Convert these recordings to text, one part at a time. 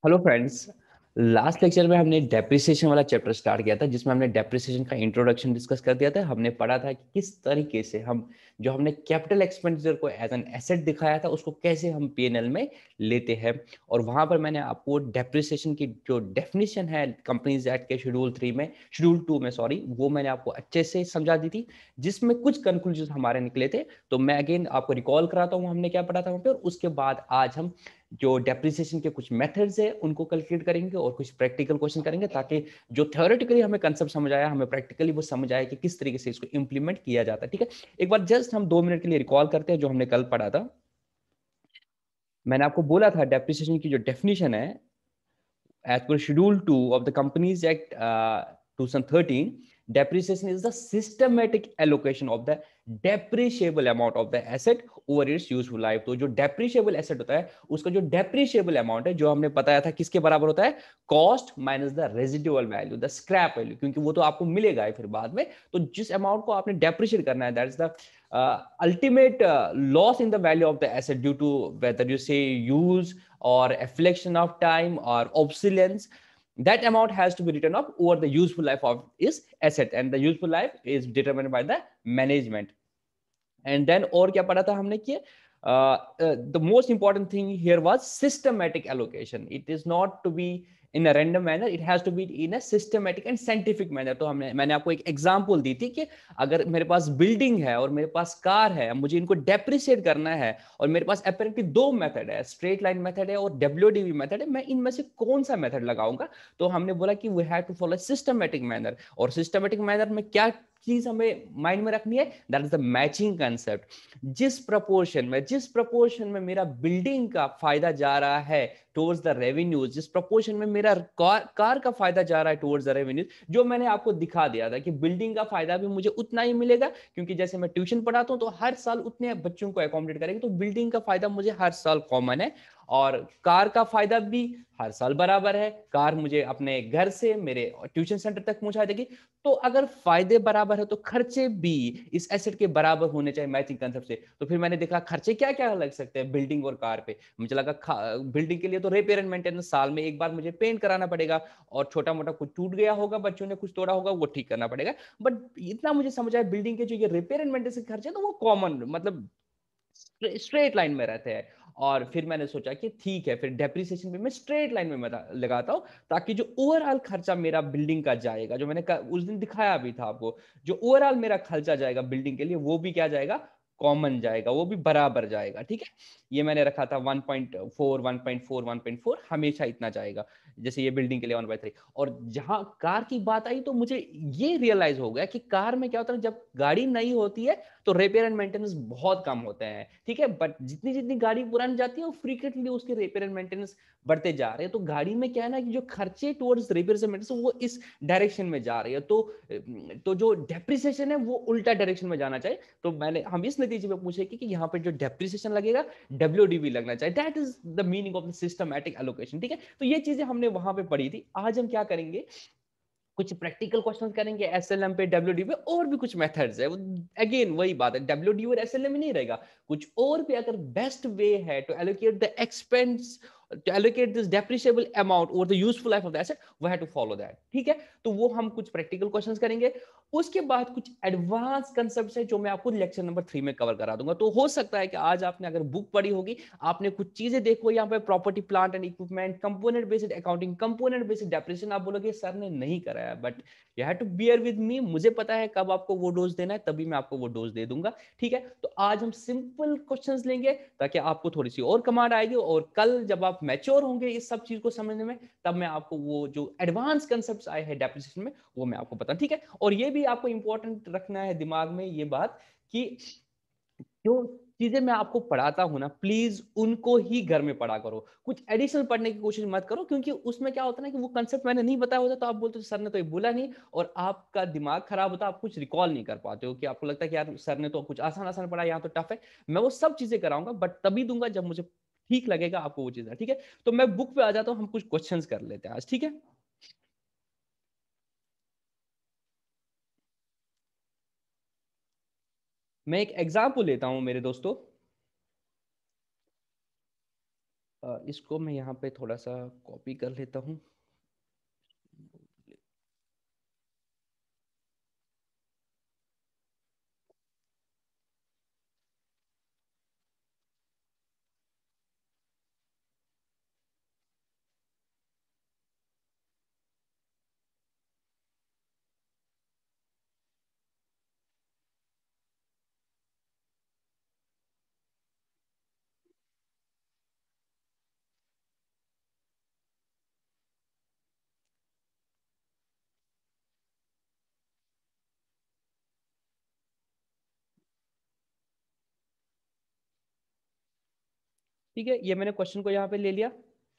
Hello friends. Last lecture में हमने depreciation वाला चैप्टर स्टार्ट किया था, जिसमें हमने डेप्रिसिएशन का इंट्रोडक्शन डिस्कस कर दिया था। हमने पढ़ा था कि किस तरीके से हम जो हमने कैपिटल एक्सपेंडिचर को एज एन एसेट दिखाया था, उसको कैसे हम पीएनएल में लेते हैं। और वहां पर मैंने आपको डेप्रिसिएशन की जो डेफिनेशन है कंपनीज एक्ट के शेड्यूल 2 में सॉरी, वो मैंने आपको अच्छे से समझा दी थी, जिसमें कुछ कंक्लूजन हमारे निकले थे। तो मैं अगेन आपको रिकॉल कराता हूँ हमने क्या पढ़ा था वहां पे, और उसके बाद आज हम जो डेप्रिसिएशन के कुछ मेथड्स है उनको कैलकुलेट करेंगे और कुछ प्रैक्टिकल क्वेश्चन करेंगे, ताकि जो थ्योरेटिकली हमें कंसेप्ट समझ आया, हमें प्रैक्टिकली वो समझ आया कि किस तरीके से इसको इंप्लीमेंट किया जाता है। ठीक है, एक बार जस्ट हम 2 मिनट के लिए रिकॉल करते हैं जो हमने कल पढ़ा था। मैंने आपको बोला था डेप्रिसिएशन की जो डेफिनेशन है, as per schedule 2 of the companies act 2013, depreciation is the systematic allocation of the depreciable amount of the asset over its useful life। तो जो depreciable asset होता है, उसका जो depreciable amount है, जो हमने बताया था किसके बराबर होता है, cost minus the residual value, the scrap value, क्योंकि वो तो आपको मिलेगा ही फिर बाद में। तो जिस अमाउंट को आपने डेप्रिशिएट करना है, that is the ultimate loss in the value of the asset due to whether you say use or affliction of time or obsolescence. That amount has to be written off over the useful life of is asset, and the useful life is determined by the management. And then और क्या पढ़ा था हमने कि the most important thing here was systematic allocation. It is not to be in a random manner, it has to be in a systematic and scientific manner। तो मैंने आपको एक एग्जांपल दी थी कि अगर मेरे पास बिल्डिंग है और मेरे पास कार है, मुझे इनको डेप्रिसिएट करना है, और मेरे पास अपेरेंटली दो मेथड है, स्ट्रेट लाइन मेथड है और डब्ल्यूडीवी मेथड है, मैं इनमें से कौन सा मेथड लगाऊंगा। तो हमने बोला कि we have to follow systematic manner. और सिस्टमेटिक मैनर में क्या चीज हमें माइंड में रखनी है, that is the matching concept. जिस प्रपोर्शन में मेरा बिल्डिंग का फायदा जा रहा है टुवर्ड्स द रेवेन्यूज, जिस प्रपोर्शन में मेरा कार का फायदा जा रहा है टुवर्ड्स द रेवेन्यूज, जो मैंने आपको दिखा दिया था कि बिल्डिंग का फायदा भी मुझे उतना ही मिलेगा, क्योंकि जैसे मैं ट्यूशन पढ़ाता हूं तो हर साल उतने बच्चों को अकोमोडेट करेंगे, तो बिल्डिंग का फायदा मुझे हर साल कॉमन है। और कार का फायदा भी हर साल बराबर है, कार मुझे अपने घर से मेरे ट्यूशन सेंटर तक पहुंचा देगी। तो अगर फायदे बराबर है तो खर्चे भी इस एसेट के बराबर होने चाहिए मैचिंग कंसेप्ट से। तो फिर मैंने देखा खर्चे क्या क्या लग सकते हैं बिल्डिंग और कार पे। मुझे लगा बिल्डिंग के लिए तो रिपेयर एंड मेंटेनेंस साल में एक बार मुझे पेंट कराना पड़ेगा, और छोटा मोटा कुछ टूट गया होगा, बच्चों ने कुछ तोड़ा होगा, वो ठीक करना पड़ेगा। बट इतना मुझे समझ आया, बिल्डिंग के जो ये रिपेयर एंड मेंटेनेंस के खर्चे तो वो कॉमन, मतलब स्ट्रेट लाइन में रहते हैं। और फिर मैंने सोचा कि ठीक है, फिर डेप्रिसिएशन भी मैं स्ट्रेट लाइन में लगाता हूं, ताकि जो ओवरऑल खर्चा मेरा बिल्डिंग का जाएगा, जो मैंने उस दिन दिखाया भी था आपको, जो ओवरऑल मेरा खर्चा जाएगा बिल्डिंग के लिए, वो भी क्या जाएगा, कॉमन जाएगा, वो भी बराबर जाएगा। ठीक है, ये मैंने रखा था 1.4 1.4 1.4, हमेशा इतना जाएगा। जैसे ये बिल्डिंग के लिए 1/3। और जहां कार की बात आई तो मुझे ये रियलाइज हो गया कि कार में क्या होता है, जब गाड़ी नई होती है तो रिपेयर एंड मेंटेनेंस बहुत कम होते हैं। ठीक है, बट जितनी जितनी गाड़ी पुरानी जाती है वो फ्रीक्वेंटली उसके रिपेयर एंड मेंटेनेंस बढ़ते जा रहे हैं। तो गाड़ी में क्या है ना कि जो खर्चे टुवर्ड्स रिपेयर एंड मेंटेनेंस वो इस डायरेक्शन में जा रही है। तो जो डेप्रिसिएशन है वो उल्टा डायरेक्शन में जाना चाहिए। तो हम इस नतीजे पे पूछे कि यहाँ पे जो डेप्रिसिएशन लगेगा डब्ल्यूडीवी लगना चाहिए। That is the meaning of the systematic allocation. ठीक है, तो ये चीजें हमने वहां पे पढ़ी थी। आज हम क्या करेंगे, कुछ प्रैक्टिकल क्वेश्चन करेंगे एसएलएम पे, डब्ल्यूडी पे, और भी कुछ मेथड्स है। अगेन वही बात है, डब्ल्यूडी और एसएलएम ही नहीं रहेगा, कुछ और भी अगर बेस्ट वे है to allocate the expense, to allocate this depreciable amount over the useful life of the asset, we have to follow that। ठीक है, तो वो हम कुछ प्रैक्टिकल क्वेश्चंस करेंगे। उसके बाद कुछ एडवांस कंसेप्ट्स है जो मैं आपको लेक्चर नंबर 3 में कवर करा दूंगा। तो हो सकता है कि आज आपने अगर बुक पढ़ी होगी, आपने कुछ चीजें देखो यहाँ पे, property plant and equipment, component based accounting, component based depreciation, आप बोलोगे सर ने नहीं कराया, but you have to bear with me. मुझे पता है कब आपको वो डोज देना है, तभी मैं आपको वो डोज दे दूंगा। ठीक है, तो आज हम सिंपल क्वेश्चंस लेंगे ताकि आपको थोड़ी सी और कमांड आएगी, और कल जब आप मैच्योर होंगे इस सब चीज को समझने में, तब मैं आपको वो जो एडवांस कंसेप्ट्स आए हैं डेप्रिसिएशन में वो मैं आपको बताऊं। ठीक है, और ये भी आपको इंपॉर्टेंट रखना है दिमाग में ये बात कि जो चीजें मैं आपको पढ़ाता हूं ना, प्लीज उनको ही घर में पढ़ा करो, कुछ एडिशनल पढ़ने की कोशिश मत करो, क्योंकि उसमें क्या होता है ना कि वो कंसेप्ट मैंने नहीं बताया होता तो आप बोलते हो सर ने तो ये बोला नहीं, और आपका दिमाग खराब होता है, आप कुछ रिकॉल नहीं कर पाते हो, कि आपको लगता है कि यार सर ने तो कुछ आसान आसान पढ़ा, यहाँ तो टफ है। मैं वो सब चीजें कराऊंगा, बट तभी दूंगा जब मुझे ठीक लगेगा आपको वो चीजें। ठीक है, तो मैं बुक पे आ जाता हूँ, हम कुछ क्वेश्चंस कर लेते हैं आज। ठीक है, मैं एक एग्जाम्पल लेता हूँ मेरे दोस्तों। इसको मैं यहाँ पे थोड़ा सा कॉपी कर लेता हूँ। ठीक है, ये मैंने क्वेश्चन को यहाँ पे ले लिया।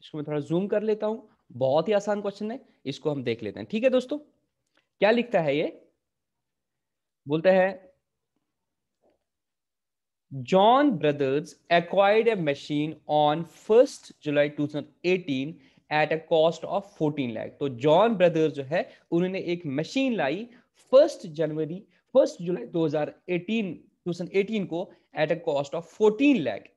इसको मैं थोड़ा जूम कर लेता हूँ। बहुत ही आसान क्वेश्चन है, इसको हम देख लेते हैं। ठीक है दोस्तों, क्या लिखता है ये? बोलता है John Brothers acquired a machine on 1st July 2018 at a cost of 14 lakh. तो जॉन ब्रदर्स जो है उन्होंने एक मशीन लाई 1 जुलाई 2018 को at a cost of 14 lakh.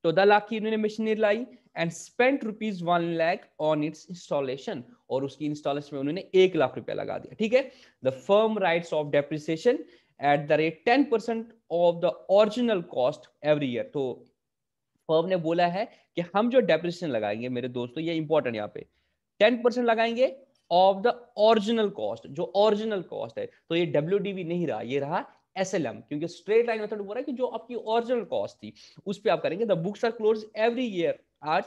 14 lakh की उन्होंने machinery lie and spent ₹1 lakh on it's installation, और उसकी इंस्टॉलेशन में उन्होंने 1 लाख रुपया लगा दिया। ठीक है, the firm writes off depreciation at the rate 10% of the original cost every year. तो फर्म ने बोला है कि हम जो डेप्रिसिएशन लगाएंगे मेरे दोस्तों, ये इंपॉर्टेंट यहाँ पे 10% लगाएंगे ऑफ द ओरिजिनल कॉस्ट, जो ओरिजिनल कॉस्ट है। तो ये डब्ल्यूडीवी नहीं रहा, ये रहा एसएलएम, क्योंकि स्ट्रेट लाइन मेथड बोल रहा है कि जो आपकी ओरिजिनल कॉस्ट थी उस पर आप करेंगे। The books are close every year at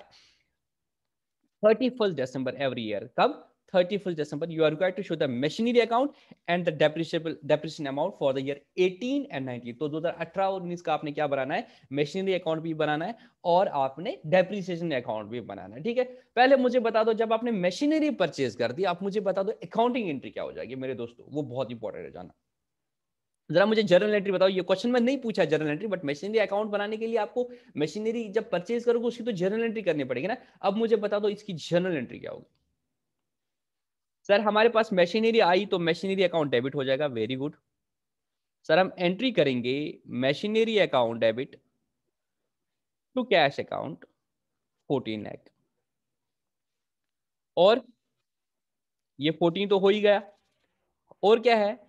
31st December every year. कब? 31st December you are required to show the machinery account and the depreciation amount for the year 18 and 19। तो 2018 और 19 का आपने क्या बनाना है? मशीनरी अकाउंट भी बनाना है और आपने डेप्रिसिएशन अकाउंट भी बनाना है। ठीक है, पहले मुझे बता दो, जब आपने मशीनरी परचेज कर दी, आप मुझे बता दो अकाउंटिंग एंट्री क्या हो जाएगी मेरे दोस्तों, वो बहुत इंपॉर्टेंट है जाना। जरा मुझे जर्नल एंट्री बताओ। ये क्वेश्चन में नहीं पूछा journal entry, but machinery account बनाने के लिए आपको मशीनरी जब परचेज करोगे उसकी तो जर्नल एंट्री करनी पड़ेगी ना। अब मुझे बता दो इसकी जर्नल एंट्री क्या होगी। सर हमारे पास मशीनरी आई तो मशीनरी अकाउंट डेबिट हो जाएगा, वेरी गुड। सर हम एंट्री करेंगे machinery account debit to cash account 14 lakh, और ये 14 तो हो ही गया। और क्या है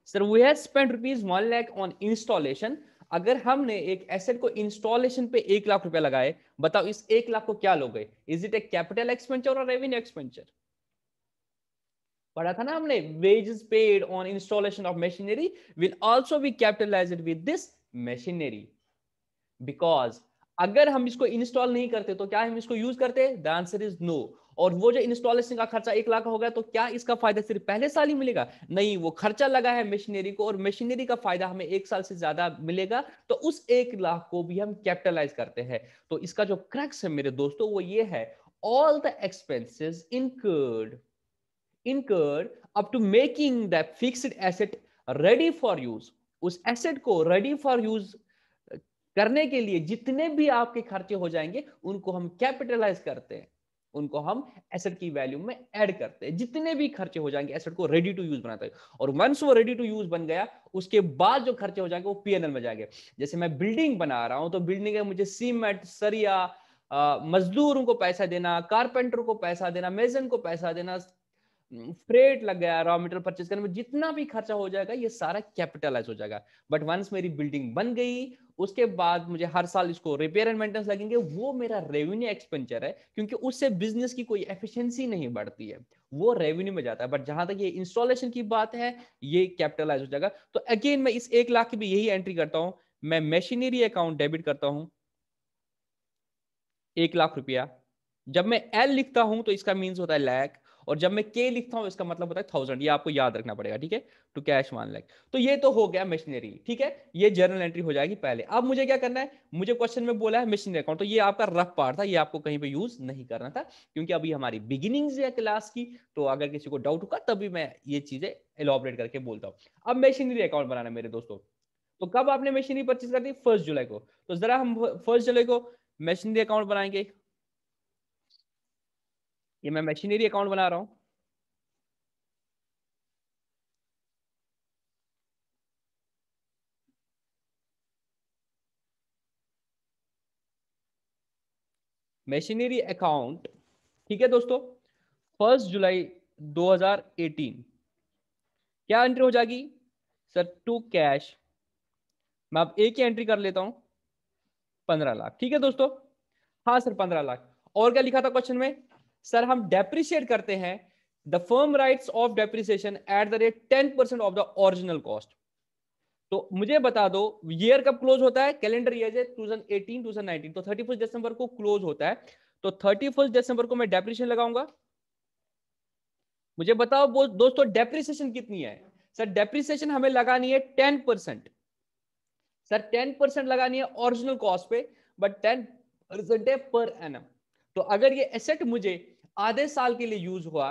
sir? We have spent ₹1 lakh on installation. अगर हमने एक एसेट को इंस्टॉलेशन पे 1 लाख रुपया लगाए, बताओ इस 1 लाख को क्या लोगे? Is it A capital expenditure और रेवेन्यू एक्सपेंचर? पढ़ा था ना हमने, wages paid on installation of machinery will also be capitalized with this machinery, because अगर हम इसको इंस्टॉल नहीं करते तो क्या हम इसको यूज करते? The answer is no. और वो जो इंस्टॉलेशन का खर्चा 1 लाख का होगा तो क्या इसका फायदा सिर्फ पहले साल ही मिलेगा? नहीं, वो खर्चा लगा है मशीनरी को और मशीनरी का फायदा हमें 1 साल से ज्यादा मिलेगा, तो उस 1 लाख को भी हम कैपिटलाइज करते हैं। तो इसका जो क्रक्स है मेरे दोस्तों वो ये है, all the expenses incurred up to making that fixed asset ready for use। उस एसेट को रेडी फॉर यूज करने के लिए जितने भी आपके खर्चे हो जाएंगे उनको हम कैपिटलाइज करते हैं, उनको हम एसेट की वैल्यू में ऐड करते हैं। जितने भी खर्चे हो जाएंगे एसेट को रेडी टू यूज बनाते हैं, और वंस वो रेडी टू यूज बन गया उसके बाद जो खर्चे हो जाएंगे वो पीएनएल में जाएंगे। जैसे मैं बिल्डिंग बना रहा हूं तो बिल्डिंग में मुझे सीमेंट, सरिया, मजदूरों को पैसा देना, कारपेंटर को पैसा देना, मेजन को पैसा देना, फ्रेट लग गया, रॉ मटेरियल परचेज करने में जितना भी खर्चा हो जाएगा ये सारा कैपिटलाइज हो जाएगा। बट वंस मेरी बिल्डिंग बन गई उसके बाद मुझे हर साल इसको रिपेयर एंड मेंटेनेंस लगेंगे, वो मेरा रेवेन्यू एक्सपेंचर है, क्योंकि उससे बिजनेस की कोई एफिशिएंसी नहीं बढ़ती है, वो रेवेन्यू में जाता है। बट जहां तक ये इंस्टॉलेशन की बात है ये कैपिटलाइज हो जाएगा। तो अगेन मैं इस 1 लाख की भी यही एंट्री करता हूं, मैं मशीनरी अकाउंट डेबिट करता हूं 1 लाख रुपया। जब मैं एल लिखता हूं तो इसका मीन्स होता है लैख, और जब मैं के लिखता हूं इसका मतलब होता है 1000। ये आपको याद रखना पड़ेगा, ठीक है, टू कैश 1 लाख। तो ये तो हो गया मशीनरी, ठीक है, ये जर्नल एंट्री हो जाएगी पहले। अब मुझे क्या करना है? मुझे क्वेश्चन में बोला है मशीनरी अकाउंट, तो ये आपका रफ पार्ट था, ये आपको कहीं पे यूज नहीं करना था, क्योंकि अभी हमारी बिगिनिंग्स है क्लास की। तो अगर किसी को डाउट होगा तभी मैं ये चीजें एलोबरेट करके बोलता हूं। अब मशीनरी अकाउंट बनाना मेरे दोस्तों, तो कब आपने मशीनरी परचेज कर दी? 1 जुलाई को। तो जरा हम 1 जुलाई को मशीनरी अकाउंट बनाएंगे। ये मैं मशीनरी अकाउंट बना रहा हूं। मशीनरी अकाउंट, ठीक है दोस्तों, 1 जुलाई 2018 क्या एंट्री हो जाएगी सर? टू कैश, मैं अब एक ही एंट्री कर लेता हूं, 15 लाख। ठीक है दोस्तों, हाँ सर 15 लाख। और क्या लिखा था क्वेश्चन में? सर हम डेप्रिशिएट करते हैं, the firm writes off depreciation at the rate 10% of the original cost. तो मुझे बता दो ईयर कब क्लोज होता है? कैलेंडर ईयर 2018 2019, तो 31 दिसंबर को क्लोज होता है। तो 31 दिसंबर को मैं डेप्रिसिएशन लगाऊंगा। मुझे बताओ वो दोस्तों डेप्रिसिएशन कितनी है? सर डेप्रिसिएशन हमें लगानी है 10%। सर 10% लगानी है ओरिजिनल कॉस्ट पे, बट 10% है पर एनम। तो अगर ये एसेट मुझे आधे साल के लिए यूज हुआ,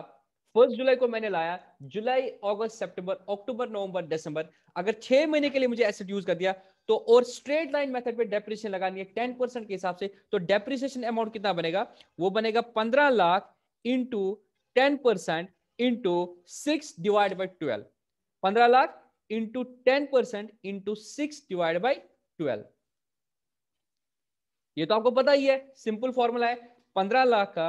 1 जुलाई को मैंने लाया, जुलाई अगस्त सितंबर अक्टूबर नवंबर दिसंबर, अगर 6 महीने के लिए मुझे एसेट यूज कर दिया, तो और स्ट्रेट लाइन मेथड पे डेप्रिसिएशन लगानी है 10% के हिसाब से, तो डेप्रिसिएशन अमाउंट कितना बनेगा? वो बनेगा 15 lakh into 10% into 6/12। 15 lakh into 10% into 6/12। ये तो आपको पता ही है, सिंपल फॉर्मूला है। 15 लाख का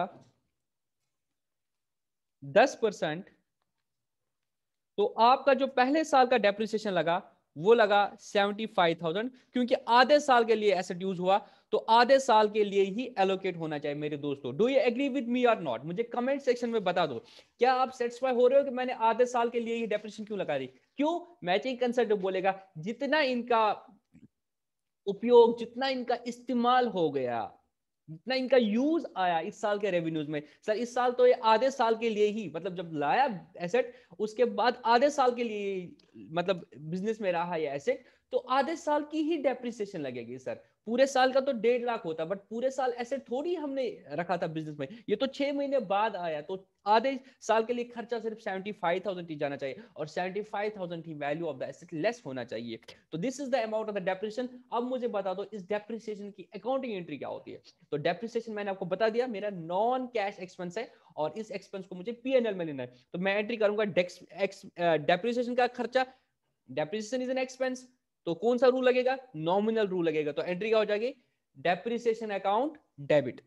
10%, तो आपका जो पहले साल का डेप्रिसिएशन लगा वो लगा 75,000, क्योंकि आधे साल के लिए एसेट यूज हुआ, तो आधे साल के लिए ही एलोकेट होना चाहिए मेरे दोस्तों। Do you agree with me और नॉट? मुझे कमेंट सेक्शन में बता दो, क्या आप सेटिस्फाई हो रहे हो कि मैंने आधे साल के लिए ही डेप्रिसिएशन क्यों लगा दी? क्यों? मैचिंग कंसेप्ट बोलेगा जितना इनका उपयोग, जितना इनका इस्तेमाल हो गया, जितना इनका यूज आया इस साल के रेवेन्यूज में। सर इस साल तो ये आधे साल के लिए ही, मतलब जब लाया एसेट उसके बाद आधे साल के लिए मतलब बिजनेस में रहा ये एसेट, तो आधे साल की ही डेप्रिसिएशन लगेगी सर। पूरे साल का तो 1.5 लाख होता, बट पूरे साल एसेट थोड़ी हमने रखा था बिजनेस में, ये तो 6 महीने बाद आया, तो आधे साल के लिए खर्चा सिर्फ 75,000 ही जाना चाहिए, और 75,000 ही value of the asset less होना चाहिए। तो this is the amount of the depreciation. अब मुझे बता दो इस डेप्रिसिएशन की अकाउंटिंग एंट्री क्या होती है? तो डेप्रिसिएशन मैंने आपको बता दिया मेरा नॉन कैश एक्सपेंस है, और इस एक्सपेंस को मुझे पीएनएल में लेना है, तो मैं एंट्री करूंगा डेप्रिसिएशन का खर्चा। डेप्रिसिएशन इज एन एक्सपेंस, तो कौन सा रूल लगेगा? नॉमिनल रूल लगेगा। तो एंट्री क्या हो जाएगी? Depreciation account debit.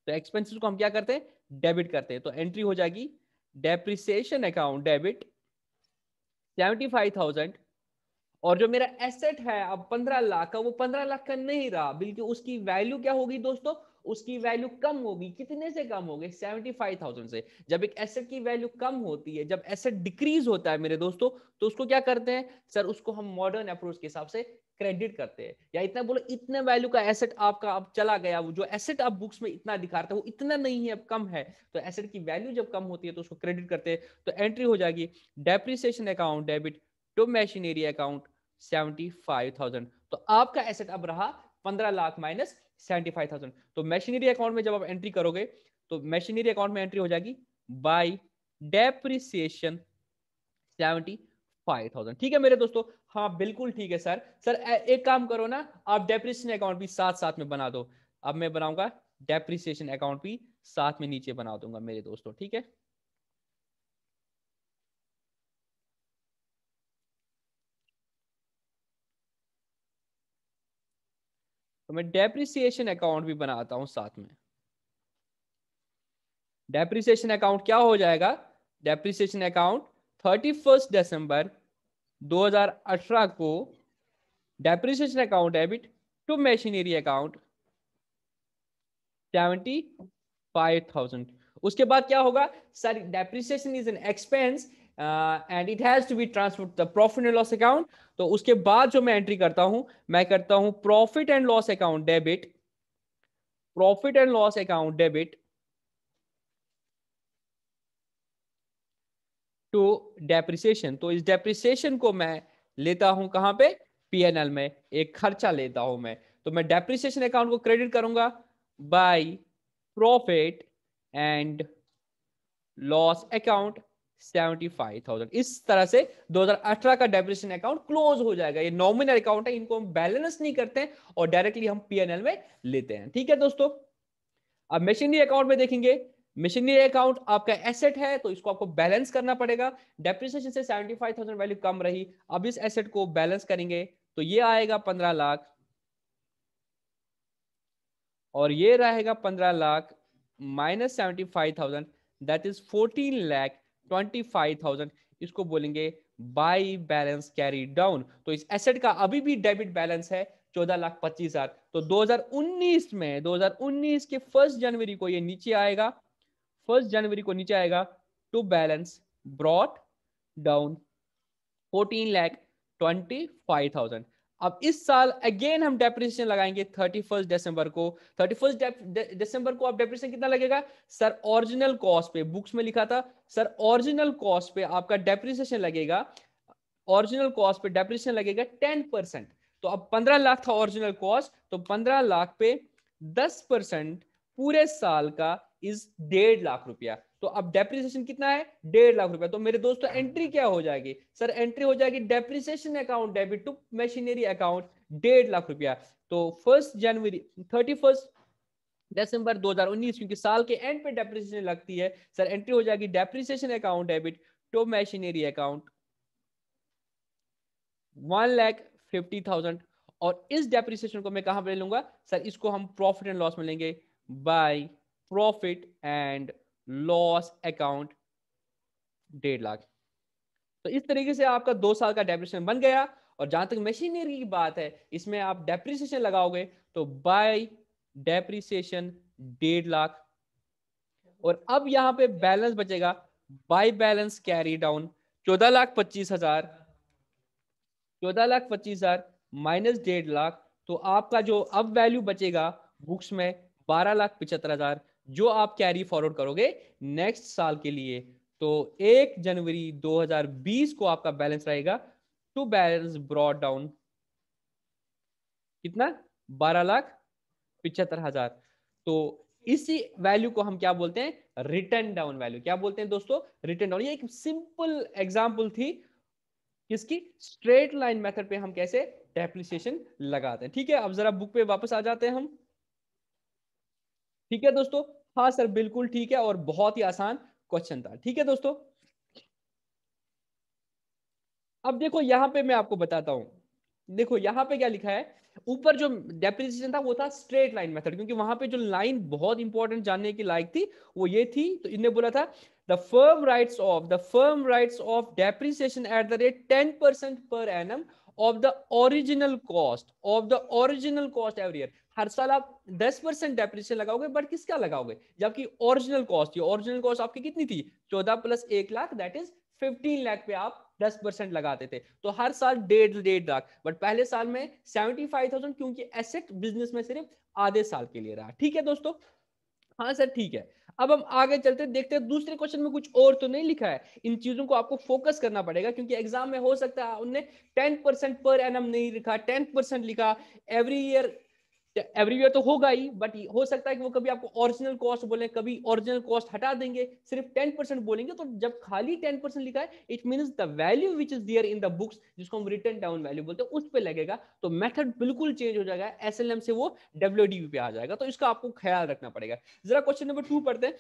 तो एक्सपेंसेस को हम क्या करते हैं? डेबिट करते हैं। तो एंट्री हो जाएगी डेप्रिसिएशन अकाउंट डेबिट 75,000। और जो मेरा एसेट है अब 15 लाख का, वो 15 लाख का नहीं रहा, बल्कि उसकी वैल्यू क्या होगी दोस्तों? उसकी वैल्यू कम होगी। कितने से कम होगी? 75,000 से। जब एक एसेट की वैल्यू कम होती है, जब एसेट डिक्रीज होता है मेरे दोस्तों, तो उसको क्या करते हैं सर? उसको हम मॉडर्न अप्रोच के हिसाब से क्रेडिट करते हैं, या इतना बोलो इतने वैल्यू का एसेट आपका अब चला गया, वो जो एसेट आप बुक्स में इतना दिखाते हैं वो इतना नहीं है, अब कम है, तो एसेट की वैल्यू जब कम होती है तो उसको क्रेडिट करते हैं। तो एंट्री हो जाएगी depreciation account debit to machinery account 75,000। तो आपका एसेट अब रहा 15 लाख माइनस 75,000। तो मशीनरी अकाउंट में जब आप एंट्री करोगे, तो मशीनरी अकाउंट में एंट्री हो जाएगी बाय डेप्रिसिएशन 75,000। ठीक है मेरे दोस्तों? हाँ बिल्कुल ठीक है सर। सर एक काम करो ना, आप डेप्रिसिएशन अकाउंट भी साथ साथ में बना दो। अब मैं बनाऊंगा डेप्रिसिएशन अकाउंट भी साथ में नीचे बना दूंगा मेरे दोस्तों, ठीक है? तो मैं डेप्रिसिएशन अकाउंट भी बनाता हूं साथ में। डेप्रिसिएशन अकाउंट क्या हो जाएगा? डेप्रिसिएशन अकाउंट 31 दिसंबर 2018 को depreciation account debit to machinery account 75,000। उसके बाद क्या होगा sir? Depreciation is an expense and it has to be transferred the profit and loss account. तो उसके बाद जो मैं एंट्री करता हूं, मैं करता हूं profit and loss account debit, profit and loss account debit to depreciation. तो इस डेप्रिसिएशन को मैं लेता हूं कहां पे? पीएनएल में एक खर्चा लेता हूं मैं। तो मैं डेप्रिसिएशन अकाउंट को क्रेडिट करूंगा by profit and loss account 75,000। इस तरह से 2018 का डेप्रिसिएशन अकाउंट क्लोज हो जाएगा। ये नॉमिनल अकाउंट है, इनको हम बैलेंस नहीं करते हैं और डायरेक्टली हम पीएनएल में लेते हैं। ठीक है दोस्तों? अब मशीनरी अकाउंट में देखेंगे, मशीनरी अकाउंट आपका एसेट है, तो इसको आपको बैलेंस करना पड़ेगा। डेप्रिसिएशन से 75,000 वैल्यू कम रही, अब इस एसेट को बैलेंस करेंगे तो ये आएगा 15 लाख और ये रहेगा 15 लाख माइनस 75,000, दैट इज 14,25,000। इसको बोलेंगे बाई बैलेंस कैरी डाउन। तो इस एसेट का अभी भी डेबिट बैलेंस है 14,25,000। तो 2019 के 1 जनवरी को ये नीचे आएगा, 1 जनवरी को नीचे आएगा टू बैलेंस ब्रॉट डाउन 14,25,000। अब इस साल अगेन हम डेप्रिसिएशन लगाएंगे 31 दिसंबर को। 31 दिसंबर को आप डेप्रिसिएशन कितना लगेगा सर? ओरिजिनल कॉस्ट पे बुक्स में लिखा था सर, ओरिजिनल कॉस्ट पे आपका डेप्रिसिएशन लगेगा, ओरिजिनल कॉस्ट पे डेप्रिसिएशन लगेगा 10%। तो अब 15 लाख था ओरिजिनल कॉस्ट, तो 15 लाख पे 10% पूरे साल का इज 1.5 लाख रुपया। तो अब डेप्रिसिएशन कितना है? 1.5 लाख रुपया। तो मेरे दोस्तों एंट्री क्या हो जाएगी सर? एंट्री हो जाएगी depreciation account debit to machinery account 1.5 lakh रुपया। तो 31 दिसंबर 2019, क्योंकि साल के एंड पे डेप्रिसिएशन लगती है सर, एंट्री हो जाएगी depreciation account debit to machinery account 1,50,000। और इस डेप्रिसिएशन को मैं कहां पे ले लूंगा सर? इसको हम प्रॉफिट एंड लॉस में लेंगे by profit and loss account 1.5 lakh. तो इस तरीके से आपका 2 साल का डेप्रिसिएशन बन गया। और जहां तक मशीनरी की बात है, इसमें आप डेप्रिसिएशन लगाओगे तो बाय डेप्रिसिएशन 1.5 लाख। और अब यहां पे बैलेंस बचेगा by balance carry down 14,25,000, 14,25,000 minus 1.5 lakh. तो आपका जो अब वैल्यू बचेगा बुक्स में 12,75,000, जो आप कैरी फॉरवर्ड करोगे नेक्स्ट साल के लिए। तो 1 जनवरी 2020 को आपका बैलेंस रहेगा टू बैलेंस ब्रॉड डाउन कितना? 12,75,000। तो इसी वैल्यू को हम क्या बोलते हैं? Return down value. क्या बोलते हैं दोस्तों? Return down. ये एक सिंपल एग्जांपल थी किसकी? स्ट्रेट लाइन मेथड पे हम कैसे डेप्रिसिएशन लगाते हैं। ठीक है, अब जरा बुक पे वापस आ जाते हैं हम। ठीक है दोस्तों? हाँ सर बिल्कुल ठीक है, और बहुत ही आसान क्वेश्चन था। ठीक है दोस्तों, अब देखो यहां पे मैं आपको बताता हूं। देखो यहां पे क्या लिखा है, ऊपर जो डेप्रिसिएशन था वो था स्ट्रेट लाइन मेथड, क्योंकि वहां पे जो लाइन बहुत इंपॉर्टेंट जानने की लायक थी वो ये थी। तो इन्हें बोला था the firm writes off depreciation at the rate 10% per annum of the original cost every year. हर साल आप 10% डेप्रिसिएशन लगाओगे, बट किसका लगाओगे? जबकि ओरिजिनल कॉस्ट, ये ओरिजिनल कॉस्ट आपकी कितनी थी? 14 plus 1 lakh, that is 15 lakh पे आप 10% लगाते थे। तो हर साल 1.5 लाख, बट पहले साल में 75,000, क्योंकि एसेट बिजनेस में सिर्फ आधे साल के लिए रहा। ठीक है दोस्तों? हाँ सर ठीक है। अब हम आगे चलते देखते हैं दूसरे क्वेश्चन में कुछ और तो नहीं लिखा है। इन चीजों को आपको फोकस करना पड़ेगा, क्योंकि एग्जाम में हो सकता है उन्होंने 10% पर एनम नहीं लिखा, 10% लिखा। एवरी ईयर तो होगा ही, बट हो सकता है कि वो कभी आपको ओरिजिनल कॉस्ट बोले, कभी ओरिजिनल कॉस्ट हटा देंगे, सिर्फ 10% बोलेंगे। तो जब खाली 10% लिखा है, it means the value which is there in the books, जिसको हम रिटर्न डाउन वैल्यू बोलते हैं, उस पे लगेगा। तो मेथड बिल्कुल चेंज हो जाएगा, एसएलएम से वो डब्ल्यूडीवी पे आ जाएगा। तो इसका आपको ख्याल रखना पड़ेगा। जरा क्वेश्चन नंबर 2 पढ़ते हैं।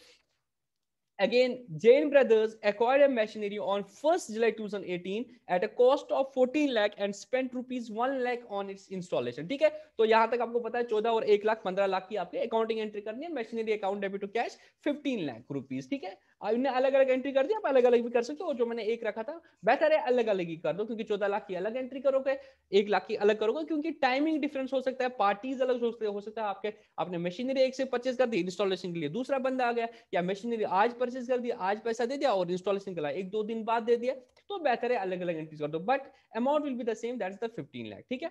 Again, Jain Brothers acquired a machinery on 1st July 2018 at a cost of 14 lakh and spent rupees 1 lakh on its installation. ठीक है, तो यहां तक आपको पता है 14 और 1 लाख 15 लाख की आपकी अकाउंटिंग एंट्री करनी है। Machinery account debit to cash 15 lakh rupees. ठीक है, इन्हें अलग अलग एंट्री कर दिया, आप अलग अलग भी कर सकते हो। जो मैंने एक रखा था बेहतर है अलग अलग ही कर दो, क्योंकि 14 लाख की अलग एंट्री करोगे, 1 लाख की अलग करोगे, क्योंकि टाइमिंग डिफरेंस हो सकता है, पार्टीज अलग हो सकता है। आपके आपने मशीनरी एक से परचेज कर दी, इंस्टॉलेशन के लिए दूसरा बंदा आ गया, या मशीनरी आज परचेज कर दिया, आज पैसा दे दिया, और इंस्टॉलेशन के लिए 1-2 दिन बाद दे दिया। तो बेहतर है अलग अलग एंट्रीज कर दो, but amount will be the same, that is the 15 lakh. ठीक है,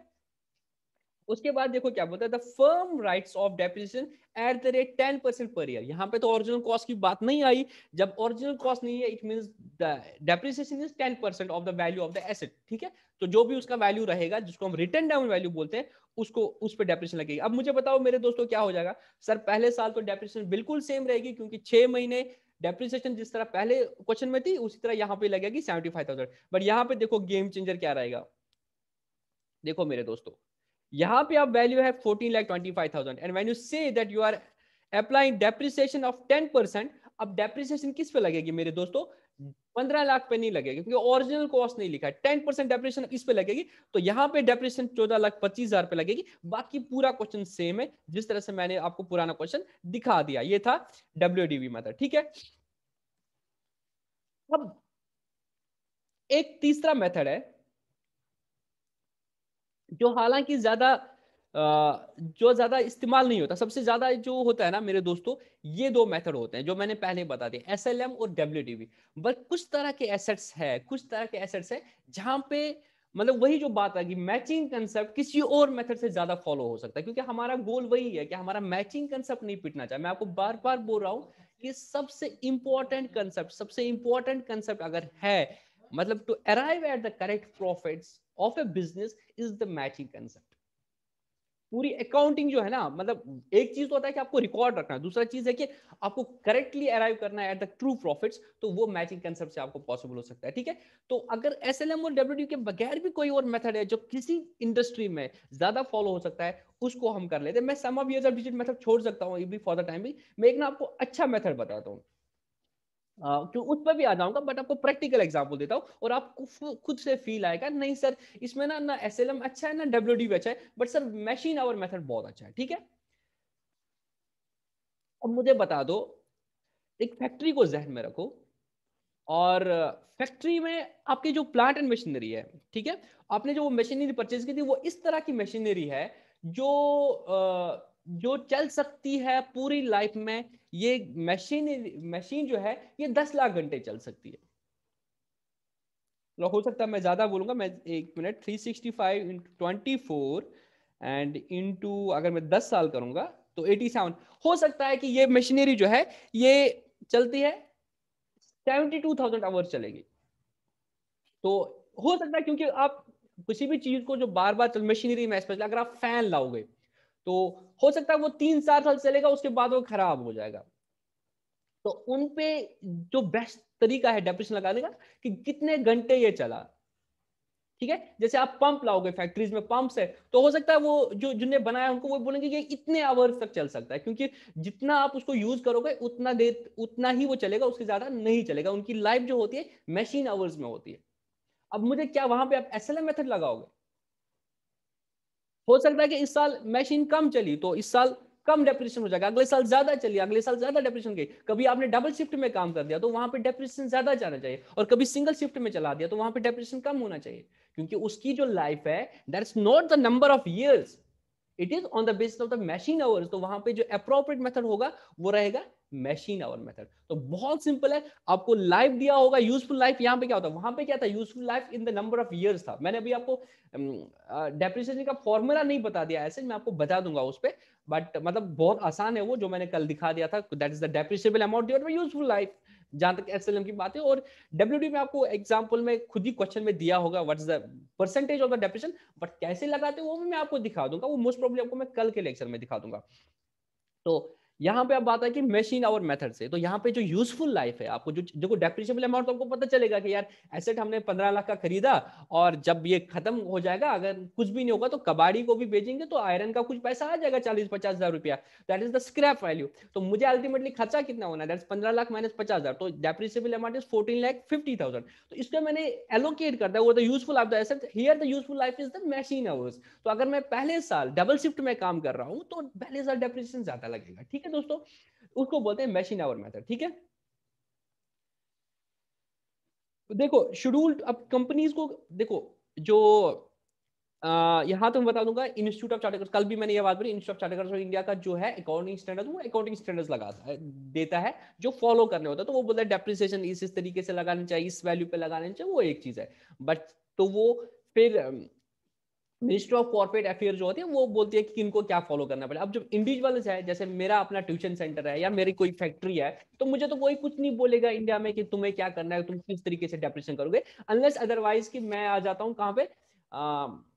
उसके बाद देखो क्या बोलता है, the firm writes off depreciation at the rate 10% per year. यहां पे तो ओरिजिनल कॉस्ट की बात नहीं आई। जब ओरिजिनल कॉस्ट नहीं है, it means the depreciation is 10% of the value of the asset. ठीक है, तो जो भी उसका वैल्यू रहेगा, जिसको हम रिटर्न डाउन वैल्यू बोलते हैं, उसको उस पर डेप्रिसिएशन लगेगी। अब मुझे बताओ मेरे दोस्तों क्या हो जाएगा सर? पहले साल तो डेप्रिसिएशन बिल्कुल सेम रहेगी, क्योंकि 6 महीने डेप्रिसिएशन जिस तरह पहले क्वेश्चन में थी, उसी तरह यहां पे लगेगी 75,000। बट यहां पे देखो गेम चेंजर क्या रहेगा। देखो मेरे दोस्तों, यहां पे आप वैल्यू है 14,25,000 and when you say that you are applying depreciation of 10%। अब डेप्रिसिएशन किस पे लगेगी मेरे दोस्तों? 15 लाख पे नहीं लगेगा क्योंकि ओरिजिनल कॉस्ट नहीं लिखा है। 10% डेप्रिसिएशन इस पे लगेगी, तो यहाँ पे डेप्रिसिएशन 14,25,000 पे लगेगी। बाकी पूरा क्वेश्चन सेम है जिस तरह से मैंने आपको पुराना क्वेश्चन दिखा दिया। ये था WDV मेथड, ठीक है। अब एक तीसरा मेथड है जो हालांकि जो ज्यादा इस्तेमाल नहीं होता। सबसे ज्यादा जो होता है ना मेरे दोस्तों, ये दो मेथड होते हैं जो मैंने पहले बता दिए, SLM और WDV। बट कुछ तरह के एसेट्स है, कुछ तरह के एसेट्स है जहां पे मतलब वही जो बात है कि मैचिंग कंसेप्ट किसी और मेथड से ज्यादा फॉलो हो सकता है, क्योंकि हमारा गोल वही है कि हमारा मैचिंग कंसेप्ट नहीं पिटना चाहिए। मैं आपको बार बार बोल रहा हूं कि सबसे इंपॉर्टेंट कंसेप्ट अगर है, मतलब to arrive at the correct profits of a business, is the matching concept. पूरी अकाउंटिंग जो है ना, मतलब एक चीज तो होता है कि आपको रिकॉर्ड रखना है, दूसरा चीज है कि आपको करेक्टली अराइव करना है एट द ट्रू प्रॉफिट्स, तो वो मैचिंग कंसेप्ट से आपको पॉसिबल हो सकता है, ठीक है। तो अगर SLM और WD के बगैर भी कोई और मेथड है जो किसी इंडस्ट्री में ज्यादा फॉलो हो सकता है, उसको हम कर लेते हैं। मैं sum of years of digit method छोड़ सकता हूँ फॉर द टाइम भी। मैं एक ना आपको अच्छा मेथड बताता हूँ, तो उस पर भी आ जाऊंगा, बट आपको प्रैक्टिकल एग्जांपल देता हूं और आपको खुद से फील आएगा नहीं सर इसमें ना ना SLM अच्छा है ना WD अच्छा है, but sir machine our method बहुत अच्छा है, ठीक है। अब मुझे बता दो, एक फैक्ट्री को जहन में रखो, और फैक्ट्री में आपकी जो प्लांट एंड मशीनरी है, ठीक है, आपने जो मशीनरी परचेज की थी वो इस तरह की मशीनरी है जो जो चल सकती है पूरी लाइफ में। ये मशीन जो है ये 10 लाख घंटे चल सकती है। तो हो सकता है मैं ज्यादा बोलूंगा, मैं एक मिनट, 365 × 24 एंड इंटू अगर मैं 10 साल करूंगा तो 87 हो सकता है कि ये मशीनरी जो है ये चलती है 72,000 आवर्स चलेगी। तो हो सकता है क्योंकि आप किसी भी चीज को जो बार बार मशीनरी में स्पेशली अगर आप फैन लाओगे तो हो सकता है वो 3-4 साल चलेगा, उसके बाद वो खराब हो जाएगा। तो उन पे जो बेस्ट तरीका है डेप्रिसिएशन लगाने का कि कितने घंटे ये चला, ठीक है। जैसे आप पंप लाओगे, फैक्ट्रीज में पंप्स है, तो हो सकता है वो जो जिन्हें बनाया उनको वो बोलेंगे कि इतने आवर्स तक चल सकता है, क्योंकि जितना आप उसको यूज करोगे उतना देर उतना ही वो चलेगा, उसके ज्यादा नहीं चलेगा। उनकी लाइफ जो होती है मशीन आवर्स में होती है। अब मुझे क्या वहां पे आप SLM मेथड लगाओगे, हो सकता है कि इस साल मशीन कम चली तो इस साल कम डेप्रिसिएशन हो जाएगा, अगले साल ज्यादा चली अगले साल ज्यादा डेप्रिसिएशन गई। कभी आपने डबल शिफ्ट में काम कर दिया तो वहां पे डेप्रिसिएशन ज्यादा जाना चाहिए, और कभी सिंगल शिफ्ट में चला दिया तो वहां पे डेप्रिसिएशन कम होना चाहिए, क्योंकि उसकी जो लाइफ है that is not the number of years, it is on the basis of the machine hours. तो वहां पे जो अप्रोप्रिएट मेथड होगा वो रहेगा मशीन आवर मेथड। तो बहुत सिंपल है, आपको लाइफ दिया होगा यूजफुल लाइफ, यहाँ पे क्या होता है, वहां पे क्या था useful life in the number of years था। मैंने अभी आपको डेप्रिसिएशन का फॉर्मूला नहीं बता दिया, ऐसे मैं आपको बता दूंगा उस पर, बट मतलब बहुत आसान है वो जो मैंने कल दिखा दिया था, that is the depreciable amount divided by useful life, जहां तक SLM की बात है। और WD में आपको एग्जांपल में खुद ही क्वेश्चन में दिया होगा what is the percentage of the depreciation, but कैसे लगाते हैं वो भी मैं आपको दिखा दूंगा, वो मोस्ट प्रोबेबली आपको मैं कल के लेक्चर में दिखा दूंगा। तो यहाँ पे अब बात है कि मशीन आवर मेथड से, तो यहाँ पे जो यूजफुल लाइफ है आपको जो देखो डेप्रिसिएबल अमाउंट, तो आपको पता चलेगा कि यार एसेट हमने 15 लाख का खरीदा, और जब ये खत्म हो जाएगा अगर कुछ भी नहीं होगा तो कबाड़ी को भी बेचेंगे तो आयरन का कुछ पैसा आ जाएगा 40-50 हजार रुपया, that is the scrap value. तो मुझे अल्टीमेटली खर्चा कितना होना है, दैट 15 लाख माइनस 50,000, तो डेप्रिसिएबल अमाउंट इज 14,50,000। तो इसको मैंने एलोकेट कर दिया वो the useful life the asset, here the useful life is the machine hours. तो अगर मैं पहले साल डबल शिफ्ट में काम कर रहा हूं तो पहले साल डेप्रिसिएशन ज्यादा लगेगा, ठीक है दोस्तों। उसको बोलते हैं मशीन आवर मेथड, ठीक है। देखो शेड्यूल्ड, अब कंपनीज को देखो जो यहाँ तो मैं बता दूंगा इंस्टीट्यूट ऑफ चार्टर्ड, कल भी मैंने ये बात बोली, institute of chartered of India का जो है अकाउंटिंग स्टैंडर्ड, वो अकाउंटिंग स्टैंडर्ड्स लगाता है, देता है जो फॉलो करने होता है। तो वो बोलता है डेप्रिसिएशन इस तरीके से लगाने चाहिए, इस वैल्यू पे लगाने चाहिए, वो एक चीज है। बट तो वो फिर मिनिस्ट्री ऑफ कॉर्पोरेट अफेयर जो होती है वो बोलती है कि किनको क्या फॉलो करना पड़ेगा। अब जब इंडिविजुअल्स है, जैसे मेरा अपना ट्यूशन सेंटर है या मेरी कोई फैक्ट्री है, तो मुझे तो कोई कुछ नहीं बोलेगा इंडिया में कि तुम्हें क्या करना है, तुम किस तरीके से डेप्रिसिएशन करोगे, अनलेस अदरवाइज कि मैं आ जाता हूँ कहाँ पे,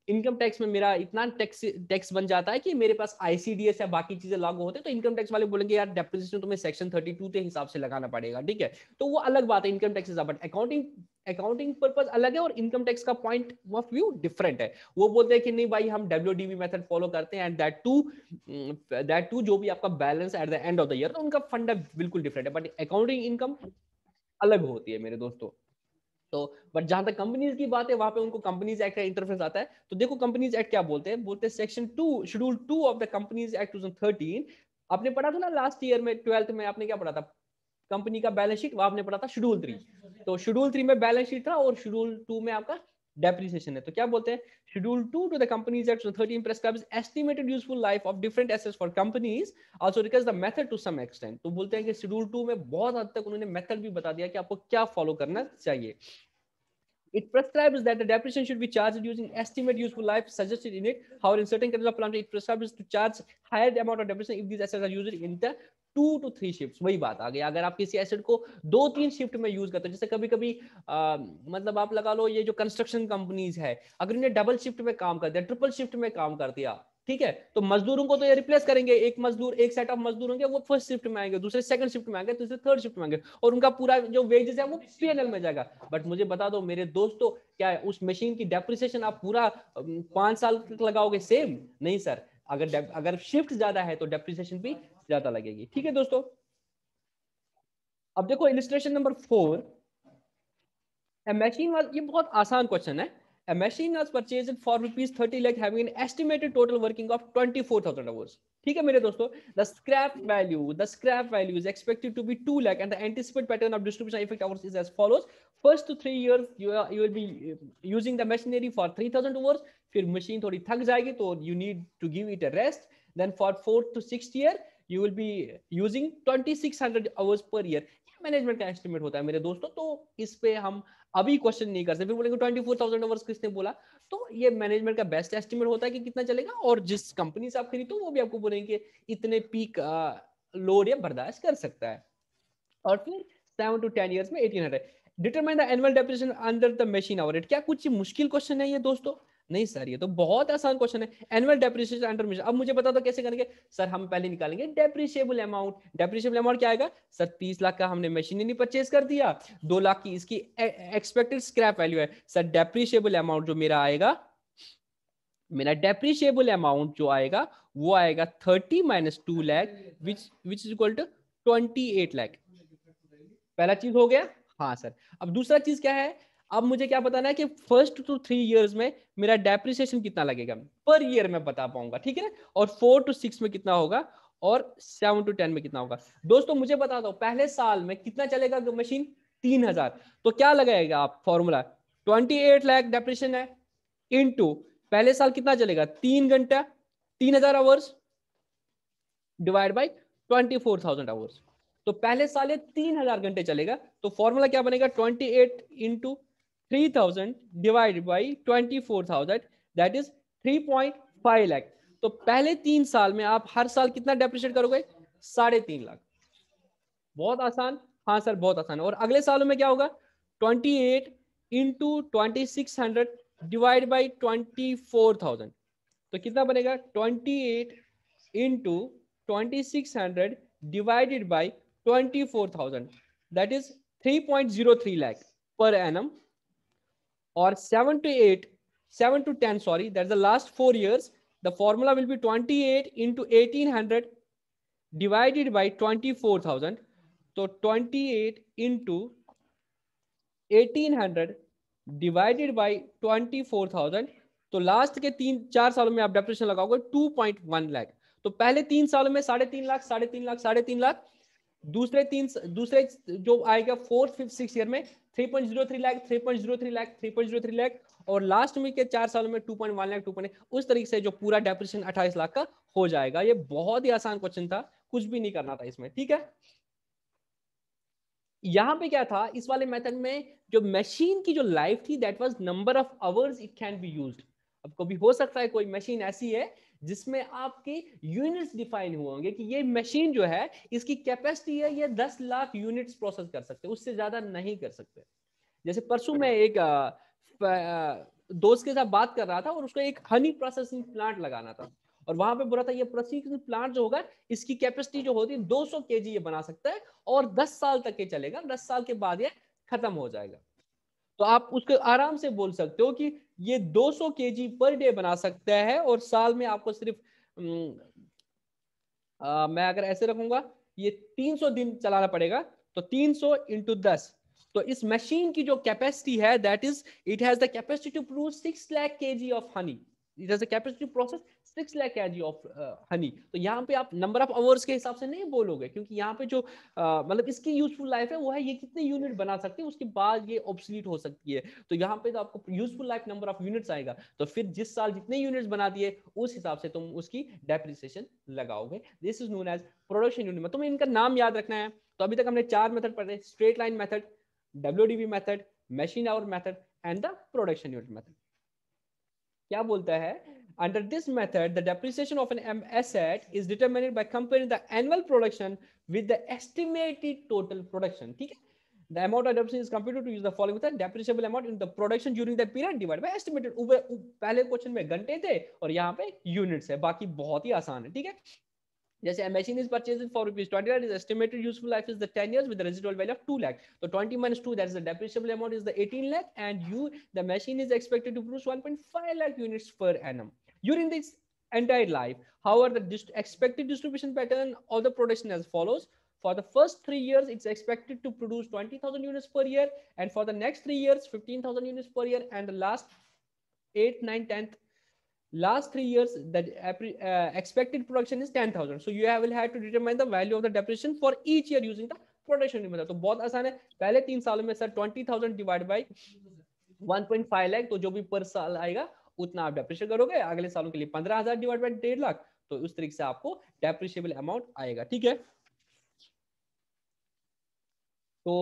इनकम टैक्स में मेरा इतना टैक्स टैक्स बन जाता है कि मेरे पास ICDS या बाकी चीजें लागू होते हैं, तो इनकम टैक्स वाले बोलेंगे यार डेप्रिसिएशन तुम्हें सेक्शन 32 के हिसाब से लगाना पड़ेगा, ठीक है। तो वो अलग बात है, income tax, but accounting purpose अलग है और इनकम टैक्स का पॉइंट ऑफ व्यू डिफरेंट है। वो बोलते हैं कि नहीं भाई हम WDV मेथड फॉलो करते हैं, एंड दैट टू जो भी आपका balance at the end of the year, तो उनका फंडा बिल्कुल डिफरेंट है। बट अकाउंटिंग इनकम अलग होती है मेरे दोस्तों। तो बट जहां तक कंपनीज की बात है वहां पे उनको कंपनीज एक्ट का इंटरफेस आता है। तो देखो कंपनीज एक्ट क्या बोलते हैं, बोलते हैं section 2 schedule 2 of the companies act 2013। आपने पढ़ा था ना लास्ट ईयर में 12th में, आपने क्या पढ़ा था, कंपनी का बैलेंस शीट, वहां आपने पढ़ा था शेड्यूल 3। तो शेड्यूल 3 में बैलेंस शीट था और शेड्यूल 2 में आपका डेप्रिसिएशन है। तो क्या बोलते हैं, schedule 2 to the companies act 13 prescribes estimated useful life of different assets for companies, also records the method to some extent. तो बोलते हैं कि शेड्यूल 2 में बहुत हद तक उन्होंने मेथड भी बता दिया कि आपको क्या फॉलो करना चाहिए। It prescribes that the depreciation should be charged using estimate useful life suggested in it. However, in certain cases of plan, it prescribes to charge higher amount of depreciation if these assets are used in the 2 to 3 shift. वही बात आ गई, अगर आप किसी asset को 2-3 shift में use करते हो, जैसे कभी कभी मतलब आप लगा लो ये जो कंस्ट्रक्शन कंपनीज है, अगर इन्हें डबल शिफ्ट में काम कर दिया, ट्रिपल शिफ्ट में काम कर दिया, ठीक है, तो मजदूरों को तो ये रिप्लेस करेंगे, एक मजदूर, एक सेट ऑफ मजदूर होंगे, वो फर्स्ट शिफ्ट में आएंगे, दूसरे सेकंड शिफ्ट में आएंगे, तीसरे थर्ड शिफ्ट में आएंगे, और उनका पूरा जो वेजेस है वो पीएनएल में जाएगा। बट मुझे बता दो मेरे दोस्तों, क्या है उस मशीन की डेप्रिसिएशन आप पूरा 5 साल तक लगाओगे सेम? नहीं सर, अगर शिफ्ट ज्यादा है तो डेप्रिसिएशन भी ज्यादा लगेगी। ठीक है दोस्तों, अब देखो illustration number 4। A machine was, ये बहुत आसान क्वेश्चन है। A machine was purchased for rupees 30 lakh having an estimated total working of 24,000 hours। ठीक है मेरे दोस्तों, the scrap value is expected to be 2 lakh and the anticipated pattern of distribution effect hours is as follows. First to 3 years you will be using the machinery for 3,000 hours, फिर machine थोड़ी थक जाएगी तो you need to give it a rest, then for 4th to 6th year you will be using 2600 hours per year। Management का estimate होता है मेरे दोस्तों, तो इस पे हम अभी क्वेश्चन नहीं कर सकते, फिर बोलेंगे 24,000 आवर्स किसने बोला। तो ये मैनेजमेंट का बेस्ट एस्टिमेट होता है कि कितना चलेगा, और जिस कंपनी से आप खरीदो वो भी आपको बोलेंगे इतने पीक लोड या बर्दाश्त कर सकता है। और फिर 7 to 10 इयर्स में 1800। Determine the annual depreciation under the machine hour rate. क्या कुछ मुश्किल क्वेश्चन है ये दोस्तों? नहीं सर, ये तो बहुत आसान क्वेश्चन है। एनुअल डेप्रिसिएशन अंडर मशीन, अब मुझे बता दो कैसे करेंगे। सर हम पहले निकालेंगे डेप्रिशिएबल अमाउंट। डेप्रिशिएबल अमाउंट क्या आएगा सर, 30 लाख का हमने मशीनरी परचेज कर दिया, 2 लाख की इसकी एक्सपेक्टेड स्क्रैप वैल्यू है। सर डेप्रिशिएबल अमाउंट जो मेरा आएगा, मेरा डेप्रिशिएबल अमाउंट जो आएगा वो आएगा 30 minus 2 lakh which is equal to 28 lakh. पहला चीज हो गया। हाँ सर, अब दूसरा चीज क्या है, अब मुझे क्या बताना है कि 1st to 3 इयर्स में मेरा डेप्रिसिएशन कितना लगेगा पर ईयर में बता पाऊंगा, ठीक है ना, और 4 to 6 में कितना होगा और 7 to 10 में कितना होगा। दोस्तों मुझे बता दो पहले साल में कितना चलेगा मशीन, 3000। तो क्या लगाएगा आप फॉर्मूला, 28 लाख डेप्रिसिएशन है इनटू पहले साल कितना चलेगा 3 घंटा, 3000 आवर्स डिवाइड बाई 24,000 आवर्स। तो पहले साल ये 3000 घंटे चलेगा। तो फॉर्मूला क्या बनेगा, 28 into 3000 divide by 24,000, that is 3.5 lakh. तो पहले 3 साल में आप हर साल कितना डेप्रिशिएट करोगे, 3.5 लाख। बहुत आसान। हाँ सर बहुत आसान। और अगले सालों में क्या होगा, 28 इंटू 2600 डिवाइड बाई 24,000। तो कितना बनेगा, 28 into 2600 divided by 24,000, that is 3.03 lakh per annum. और 7 to 10 sorry, that's the last 4 years, the formula will be 28 into 1800 divided by 24,000। तो 28 into 1800 डिवाइडेड बाई 24,000। तो लास्ट के 3-4 सालों में आप डेप्रिसिएशन लगाओगे 2.1 लाख। तो पहले 3 सालों में 3.5 लाख, 3.5 लाख, 3.5 लाख। दूसरे जो आएगा 4th 5th 6th ईयर में 3.03 लाख, 3.03 लाख, 3.03 लाख। और लास्ट में के 4 सालों में 2.1 लाख, 2. उस तरीके से जो पूरा डेप्रिसिएशन 28 लाख का हो जाएगा। ये बहुत ही आसान क्वेश्चन था, कुछ भी नहीं करना था इसमें, ठीक है। यहां पे क्या था इस वाले मेथड में, जो मशीन की जो लाइफ थी that was number of hours it can be used. अब कभी हो सकता है कोई मशीन ऐसी है जिसमें आपके यूनिट्स डिफाइन हुए होंगे कि ये मशीन जो है इसकी कैपेसिटी है ये 10 लाख यूनिट्स प्रोसेस कर सकते हैं, उससे ज्यादा नहीं कर सकते। जैसे परसों में एक दोस्त के साथ बात कर रहा था और उसको एक हनी प्रोसेसिंग प्लांट लगाना था, और वहां पे बोला था ये प्रोसेसिंग प्लांट जो होगा इसकी कैपेसिटी जो होती है 200 केजी ये बना सकता है और 10 साल तक ये चलेगा, 10 साल के बाद ये खत्म हो जाएगा। तो आप उसको आराम से बोल सकते हो कि ये 200 केजी पर डे बना सकता है और साल में आपको सिर्फ मैं अगर ऐसे रखूंगा ये 300 दिन चलाना पड़ेगा। तो 300 इंटू 10 तो इस मशीन की जो कैपेसिटी है that is it has the capacity to produce 6 lakh KG of honey, it has the capacity to process 6 lakh KG of honey. तो यहाँ पे आप नंबर ऑफ आवर्स के हिसाब से नहीं बोलोगे, क्योंकि यहाँ पे जो मतलब इसकी यूजफुल लाइफ है वो है ये कितने यूनिट बना सकते हैं, उसके बाद ये ऑब्सोलीट हो सकती है। तो यहाँ पे तो आपको useful life number of units आएगा, तो फिर जिस साल जितने यूनिट्स बना दिए उस हिसाब से तुम उसकी डेप्रिसिएशन लगाओगे। This is known as production unit. तुम्हें इनका नाम याद रखना है। तो अभी तक हमने 4 मेथड पढ़े, straight line method, WDV method, machine hour method and the production unit method। क्या बोलता है? Under this method, the depreciation of an asset is determined by comparing the annual production with the estimated total production। ठीक है? The amount of depreciation is computed to use the following method: depreciable amount in the production during the period divided by estimated। पहले question में घंटे थे और यहाँ पे units है, बाकी बहुत ही आसान है। ठीक है? जैसे a machine is purchased for ₹20, is estimated useful life is the 10 years with the residual value of 2 lakh। So 20 minus 2, that is the depreciable amount, is the 18 lakh, and the machine is expected to produce 1.5 lakh units per annum during this entire life। However, the expected distribution pattern of the production as follows: for the first 3 years, it's expected to produce 20,000 units per year, and for the next 3 years, 15,000 units per year, and the last 8th, 9th, 10th last 3 years the expected production is 10,000। so you will have to determine the value of the depreciation for each year using the production method। तो बहुत आसान है, पहले 3 सालों में sir 20,000 divide by 1.5 lakh, तो जो भी पर साल आएगा उतना आप डेप्रिशिएट करोगे। अगले सालों के लिए 15,000 डिवाइड बाय 1.5 लाख, तो उस तरीके से आपको डेप्रिशिएबल अमाउंट आएगा। ठीक है? तो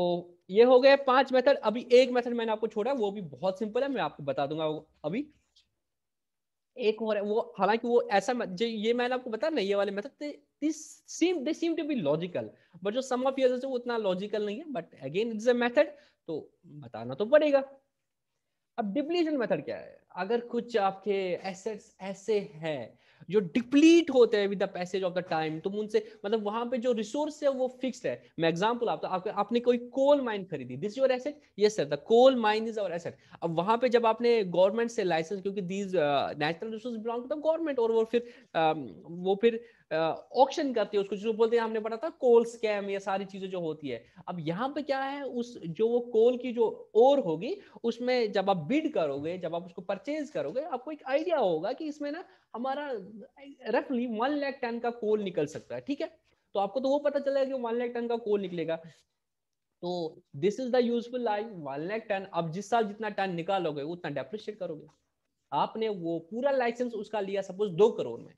ये हो गए 5 मेथड। अभी एक मेथड मैंने आपको छोड़ा, वो भी बहुत सिंपल है, मैं आपको बता दूंगा अभी। एक और है वो, हालांकि वो ऐसा जो ये मैंने आपको बताया ना, ये वाले method they seem to be logical, but जो सम ऑफ योर्स है वो उतना लॉजिकल नहीं है, but again it's a method, तो बताना तो पड़ेगा। अब डिप्लीशन मेथड क्या है? अगर कुछ आपके एसेट्स ऐसे हैं जो डिप्लीट होते हैं with the passage of the time, तुम उनसे मतलब वहां पे जो रिसोर्स है वो फिक्स्ड है। मैं एग्जांपल आपने कोई कोल माइन खरीदी, this your asset, yes sir the coal mine is our asset. अब वहां पे जब आपने गवर्नमेंट से लाइसेंस, क्योंकि these natural resource belong to the government, और वो फिर ऑक्शन करते हैं उसको, जो बोलते हैं हमने पढ़ा था कोल स्कैम, ये सारी चीजें जो होती है। अब यहाँ पे क्या है, उस जो वो कोल की जो ओर होगी उसमें जब आप बिड करोगे, जब आप उसको परचेज करोगे, आपको एक आइडिया होगा कि इसमें ना हमारा रफली 1 लाख टन का कोल निकल सकता है। ठीक है? तो आपको तो वो पता चलेगा कि 1 लाख टन का कोल निकलेगा। तो this is the useful life 1 lakh ton. अब जिस साल जितना टन निकालोगे उतना डेप्रिशिएट करोगे। आपने वो पूरा लाइसेंस उसका लिया सपोज 2 करोड़ में,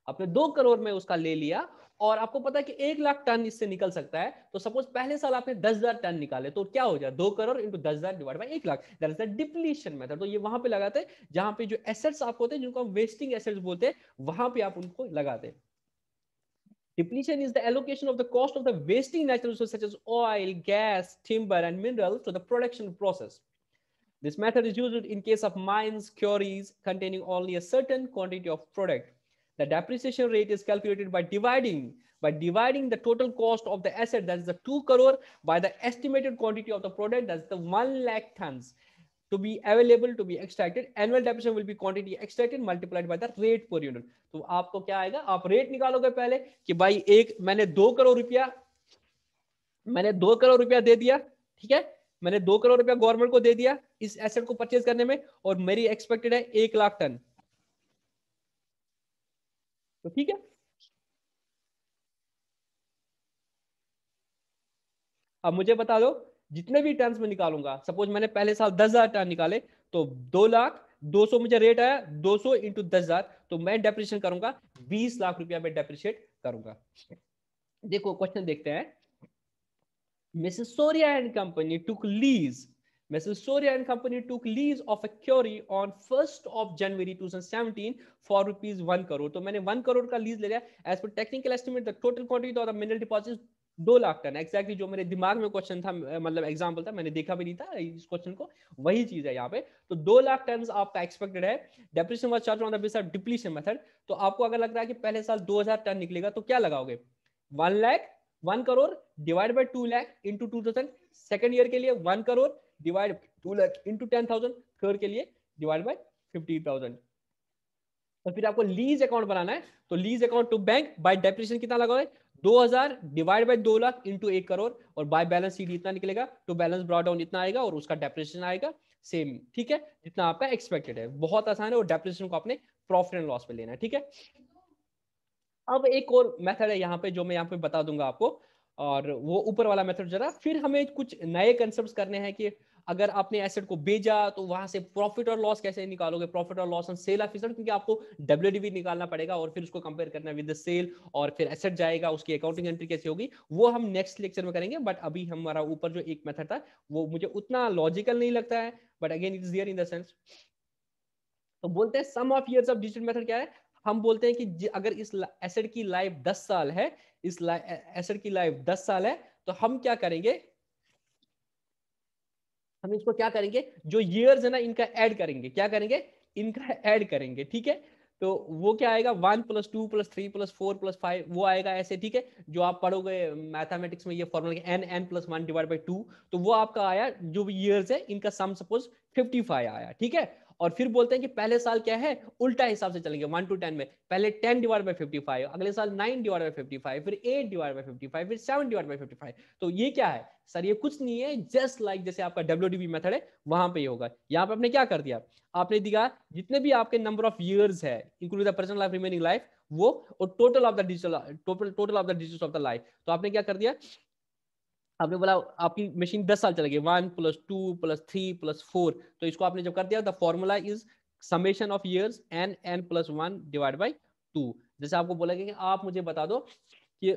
आपने 2 करोड़ में उसका ले लिया, और आपको पता है कि 1 लाख टन इससे निकल सकता है, तो सपोज पहले साल आपने 10,000 टन निकाले, तो क्या हो जाए 2 crore into 10,000 divide by 1 lakh, that is the depletion method. तो ये वहां पे लगाते हैं जहां पे जो एसेट्स आप होते हैं, जिनको हम वेस्टिंग एसेट्स बोलते हैं, वहां पे आप उनको लगाते हैं। Depletion is the allocation of the cost of the wasting natural resources such as oil, gas, timber, and minerals to the production process. This method is used in case of mines, quarries containing only a certain quantity of product. The depreciation rate is calculated by dividing the total cost of the asset, that is the 2 crore, by the estimated quantity of the product, that's the 1 lakh tons to be available to be extracted. Annual depreciation will be quantity extracted multiplied by the rate per unit। तो आपको क्या आएगा, आप rate निकालोगे पहले कि भाई मैंने 2 करोड़ रुपया दे दिया। ठीक है? मैंने 2 करोड़ रुपया गवर्नमेंट को दे दिया इस एसेट को परचेज करने में, और मेरी एक्सपेक्टेड है 1 लाख टन। तो ठीक है, अब मुझे बता दो जितने भी टन में निकालूंगा, सपोज मैंने पहले साल 10,000 टन निकाले, तो 2,200 मुझे रेट आया, 200 इंटू 10,000, तो मैं डेप्रिशिएशन करूंगा 20 लाख रुपया में डेप्रिशिएट करूंगा। देखो क्वेश्चन देखते हैं। Mrs. Soria and Company took lease. Mrs. Soria and Company took lease of a quarry on 1st of January 2017 for rupees 1 crore। तो मैंने 1 करोड़ का लीज ले लिया। As per technical estimate, the total quantity of the mineral deposits 2 lakh ton. Exactly जो मेरे दिमाग में question था, मतलब एग्जाम्पल था, मैंने देखा भी नहीं था इस क्वेश्चन को, वही चीज है यहाँ पे। तो 2 लाख टन आपका एक्सपेक्टेड है। Depreciation was charged on the basis of depletion method. तो आपको अगर लग रहा है कि पहले साल 2,000 टन निकलेगा, तो क्या लगाओगे, 1 crore divide by 2 lakh into 2,000। Second year के लिए 1 crore divide 2 lakh into 10,000। Third के लिए डिवाइड बाय 50,000। तो फिर आपको लीज अकाउंट बनाना है, तो lease account to bank by depreciation कितना लगाओगे, 2000 divide by 2 lakh into 1 crore, और बाय बैलेंस शीट इतना निकलेगा, तो बैलेंस ब्रॉट डाउन इतना आएगा और उसका डेप्रिसिएशन आएगा सेम, ठीक है, जितना आपका एक्सपेक्टेड है। बहुत आसान है, और डेप्रिसिएशन को आपने प्रॉफिट एंड लॉस पे लेना है, ठीक है। अब एक और मेथड है यहाँ पे जो मैं यहाँ पे बता दूंगा आपको, और वो ऊपर वाला मेथड जरा, फिर हमें कुछ नए कंसेप्ट करने हैं कि अगर आपने एसेट को बेचा तो वहां से प्रॉफिट और लॉस कैसे निकालोगे, प्रॉफिट और loss on sale of asset, क्योंकि आपको डब्ल्यूडीवी निकालना पड़ेगा और फिर उसको कंपेयर करना विद द सेल, और फिर एसेट जाएगा, उसकी अकाउंटिंग एंट्री कैसे होगी, वो हम नेक्स्ट लेक्चर में करेंगे। बट अभी हमारा ऊपर जो एक मेथड था वो मुझे उतना लॉजिकल नहीं लगता है, but again it is there in the sense. तो बोलते हैं sum of years of digital method क्या है, हम बोलते हैं कि अगर इस एसेट की लाइफ 10 साल है, इस एसेट की लाइफ 10 साल है, तो हम क्या करेंगे, हम इसको क्या करेंगे, जो ईयर्स है ना इनका ऐड करेंगे, क्या करेंगे, इनका ऐड करेंगे, ठीक है। तो वो क्या आएगा, 1+2+3+4+5 वो आएगा ऐसे, ठीक है। जो आप पढ़ोगे मैथमेटिक्स में ये फॉर्मूला n+1 डिवाइड बाई 2, तो वो आपका आया, जो भी ईयर्स है इनका सम सपोज 55 आया, ठीक है। और फिर बोलते हैं कि पहले साल क्या है, उल्टा हिसाब से चलेंगे 1 to 10 में, पहले 10 डिवाइड बाई 55, अगले साल 9 डिवाइड बाई 55, फिर 8 डिवाइड बाई 55, फिर 7 डिवाइड बाई 55। तो ये क्या है सर, ये कुछ नहीं है, जस्ट लाइक जैसे आपका डब्ल्यूडीबी मेथड है वहां पे होगा। यहाँ पे आपने क्या कर दिया, आपने दिया जितने भी आपके नंबर ऑफ ईयर्स है include the personal life remaining life, वो और total of the digital, total of the digits of the life. तो आपने क्या कर दिया, आपने बोला आपकी मशीन 10 साल चलेगी, 1+2+3+4, तो इसको आपने जब कर दिया, the formula is summation of years n+1 divide by 2। जैसे आपको बोला कि आप मुझे बता दो कि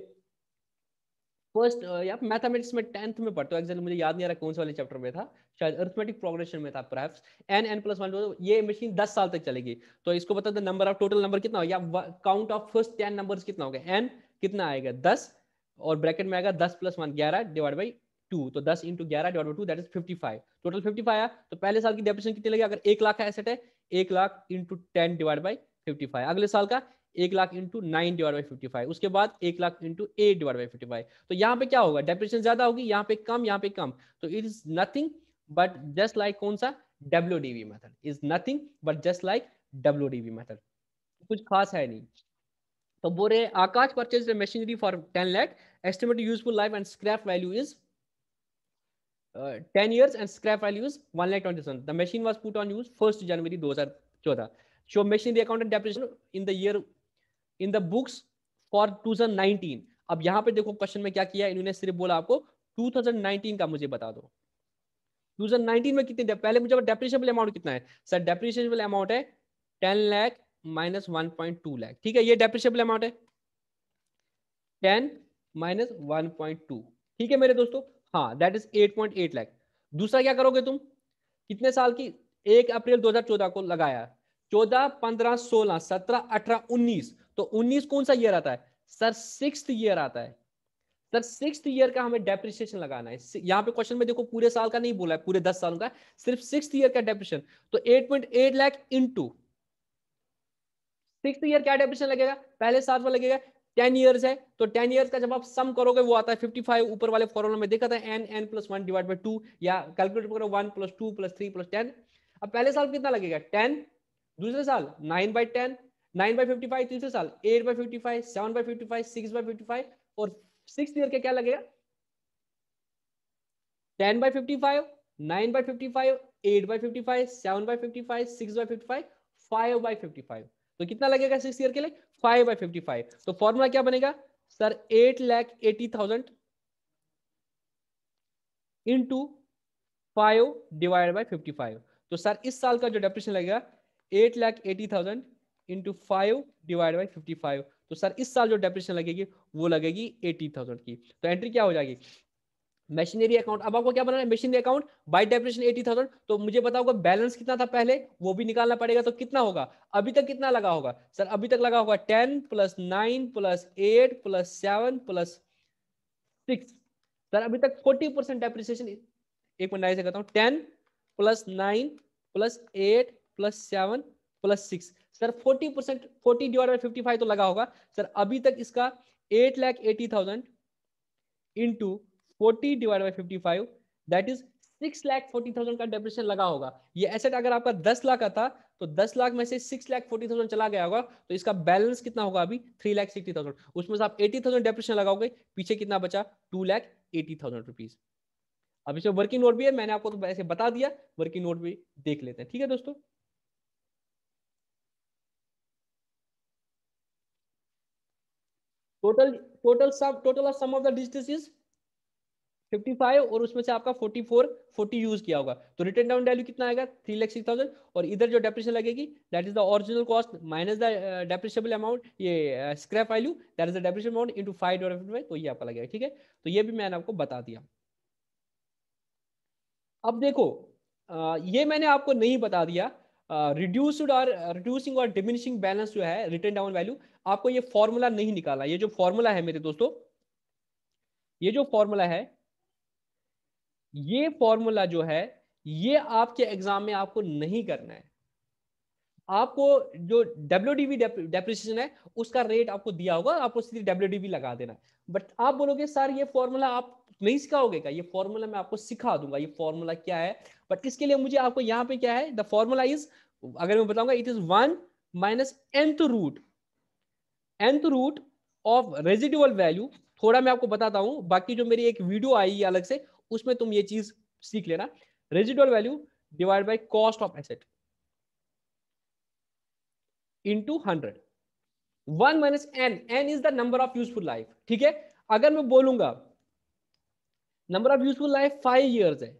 फर्स्ट या मैथमेटिक्स में 10th में पढ़ते हो, एग्जैक्टली मुझे याद नहीं आ रहा कौन से वाले चैप्टर में था, शायद अरिथमेटिक प्रोग्रेशन में था परहैप्स, n+1, ये मशीन 10 साल तक चलेगी। तो इसको बता दो नंबर ऑफ टोटल नंबर कितना हो, या काउंट ऑफ फर्स्ट 10 नंबर्स कितना होगा, n कितना आएगा 10, और ब्रैकेट में आएगा 10+1 11 डिवाइड बाई 2, तो 10 into 11 divide by 2 that is 55, total 55 आया। तो पहले साल की डेप्रिसिएशन कितनी लगी, अगर 1 लाख का एसेट है, 1 लाख इंटू 10 डिवाइड बाई 55, अगले साल का 1 लाख इंटू 9 डिवाइड बाई 55, उसके बाद 1 लाख इंटू 8 डिवाइड बाई 55। तो यहाँ पे क्या होगा, डेप्रिसिएशन ज्यादा होगी, यहाँ पे कम, यहाँ पे कम, तो it is nothing but just like कौन सा, WDV method is nothing but just like WDV method, कुछ खास है नहीं। तो बोल रहे Akash purchase machinery for 10 lakh, estimated useful life and scrap value is 10 years and scrap value is 1,27,000. The machine was put on use 1st January 2014. Show machinery account and depreciation in the year in the books for 2019. अब यहाँ पे देखो question में क्या किया, इन्होंने सिर्फ बोला आपको 2019 का मुझे बता दो, 2019 में कितने, पहले मुझे डेप्रिसिएबल अमाउंट कितना है सर, डेप्रिसिएबल अमाउंट है 10 लाख माइनस 1.2 लाख, ठीक है, ये डेप्रिसिएबल अमाउंट है 10 माइनस 1.2, ठीक है मेरे दोस्तों, हाँ दैट इज 8.8 लाख। दूसरा क्या करोगे तुम, कितने साल की, 1 अप्रैल 2014 को लगाया, 14 15 16 17 18 19, तो 19 कौन सा ईयर आता है सर, 6th ईयर आता है सर, 6th ईयर का हमें डेप्रिसिएशन लगाना है। यहाँ पे क्वेश्चन में देखो पूरे साल का नहीं बोला है, पूरे 10 सालों का, सिर्फ 6th ईयर का डेप्रिसिएशन, तो 8.8 लाख इंटू 6th ईयर क्या डेप्रिसिएशन लगेगा, पहले साल में लगेगा 10 ईयर्स है, तो 10 ईयर्स का जब आप सम करोगे वो आता है 55, ऊपर वाले फॉर्मूला में देखा था n+1 डिवाइड बाई 2, या कैलकुलेट करो 1+2+3+10। अब पहले साल कितना लगेगा 10, दूसरे साल 9/10, 9/55, तीसरे साल 8/55, 7/55, 6/55, और 6th ईयर के क्या लगेगा 10/55, 9/55, 8/55, 7/55, 6/55, 5/55, तो कितना लगेगा 6th ईयर के लिए 5/55। तो फॉर्मूला क्या बनेगा सर, 8,80,000 इंटू 5 डिवाइड बाई 55। तो सर इस साल का जो डेप्रिसिएशन लगेगा 8,80,000 इंटू 5 डिवाइड बाई 55, तो सर इस साल जो डेप्रिसिएशन लगेगी वो लगेगी 80,000 की। तो एंट्री क्या हो जाएगी, मशीनरी अकाउंट। अब आपको क्या बनाना है, मशीनरी अकाउंट बाय डेप्रिसिएशन 80,000, तो मुझे बताओगे बैलेंस कितना था पहले, वो भी निकालना पड़ेगा, तो कितना होगा, अभी तक कितना लगा होगा सर, अभी तक लगा होगा 10 + 9 + 8 + 7 + 6, सर अभी तक 40% डेप्रिसिएशन, एक मिनट से कहता हूँ, 10 + 9 + 8 + 7 + 6, सर 40%, 40 डिवाइड बाई 55 तो लगा होगा सर, अभी तक इसका 8,80,000 into 40 divide by 55 that is 6,40,000 का डेप्रिसिएशन लगा होगा। ये एसेट अगर आपका 10 लाख का था तो 10 लाख में से 6,40,000 चला गया होगा, तो इसका बैलेंस कितना होगा अभी 3,60,000। उसमें से आप 80,000 डेप्रिसिएशन लगाओगे, पीछे कितना बचा 2,80,000 रुपीज। अब इसमें वर्किंग नोट भी है, मैंने आपको तो ऐसे बता दिया, वर्किंग नोट भी देख लेते हैं। ठीक है दोस्तों, total total of sum of the digits is 55, और उसमें से आपका 40 यूज किया होगा, तो रिटर्न डाउन वैल्यू कितना आएगा 3,60,000। और इधर जो डेप्रिसिएशन लगेगी that is the original cost minus the depreciable amount, ये scrap value that is the depreciable amount into 5 तो ये आपका लगेगा। ठीक है, तो ये भी मैंने आपको बता दिया। अब देखो, ये मैंने आपको नहीं बता दिया, रिड्यूस्ड और रिड्यूसिंग और डिमिनिशिंग बैलेंस जो है रिटर्न डाउन वैल्यू, आपको ये फॉर्मूला नहीं निकाला। ये जो फॉर्मूला है मेरे दोस्तों, ये जो फॉर्मूला है, ये फॉर्मूला जो है, ये आपके एग्जाम में आपको नहीं करना है। आपको जो डब्ल्यूडीवी डेप्रिसिएशन है उसका रेट आपको दिया होगा, आपको सीधे डब्ल्यूडीवी लगा देना। बट आप बोलोगे सर ये फॉर्मूला आप नहीं सिखाओगे क्या? ये फॉर्मूला मैं आपको सिखा दूंगा, ये फॉर्मूला क्या है। बट इसके लिए मुझे आपको यहाँ पे क्या है, द फॉर्मूला इज, अगर मैं बताऊंगा, it is 1 minus nth root of residual value. थोड़ा मैं आपको बताता हूं, बाकी जो मेरी एक वीडियो आई है अलग से, उसमें तुम ये चीज सीख लेना। Residual value divide by cost of asset into 100। 1 minus n is the number of useful life. ठीक है, अगर मैं बोलूंगा number of useful life 5 years है,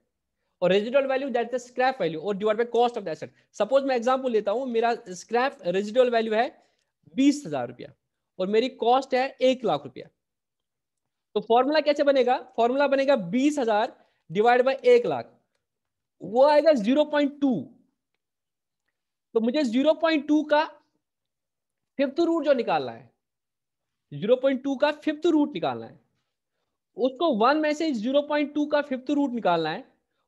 और residual value that is scrap value और divide by cost of the asset. Suppose मैं example लेता हूं, मेरा स्क्रैप रेजिडुअल वैल्यू है 20,000 रुपया और मेरी कॉस्ट है 1 लाख रुपया। तो फॉर्मूला कैसे बनेगा? फॉर्मूला बनेगा 20,000 डिवाइड बाय 1 लाख, वो आएगा 0.2। तो मुझे 0.2 का फिफ्थ रूट जो निकालना है, 0.2 का फिफ्थ रूट निकालना है, उसको 1 में से 0.2 का फिफ्थ रूट निकालना है,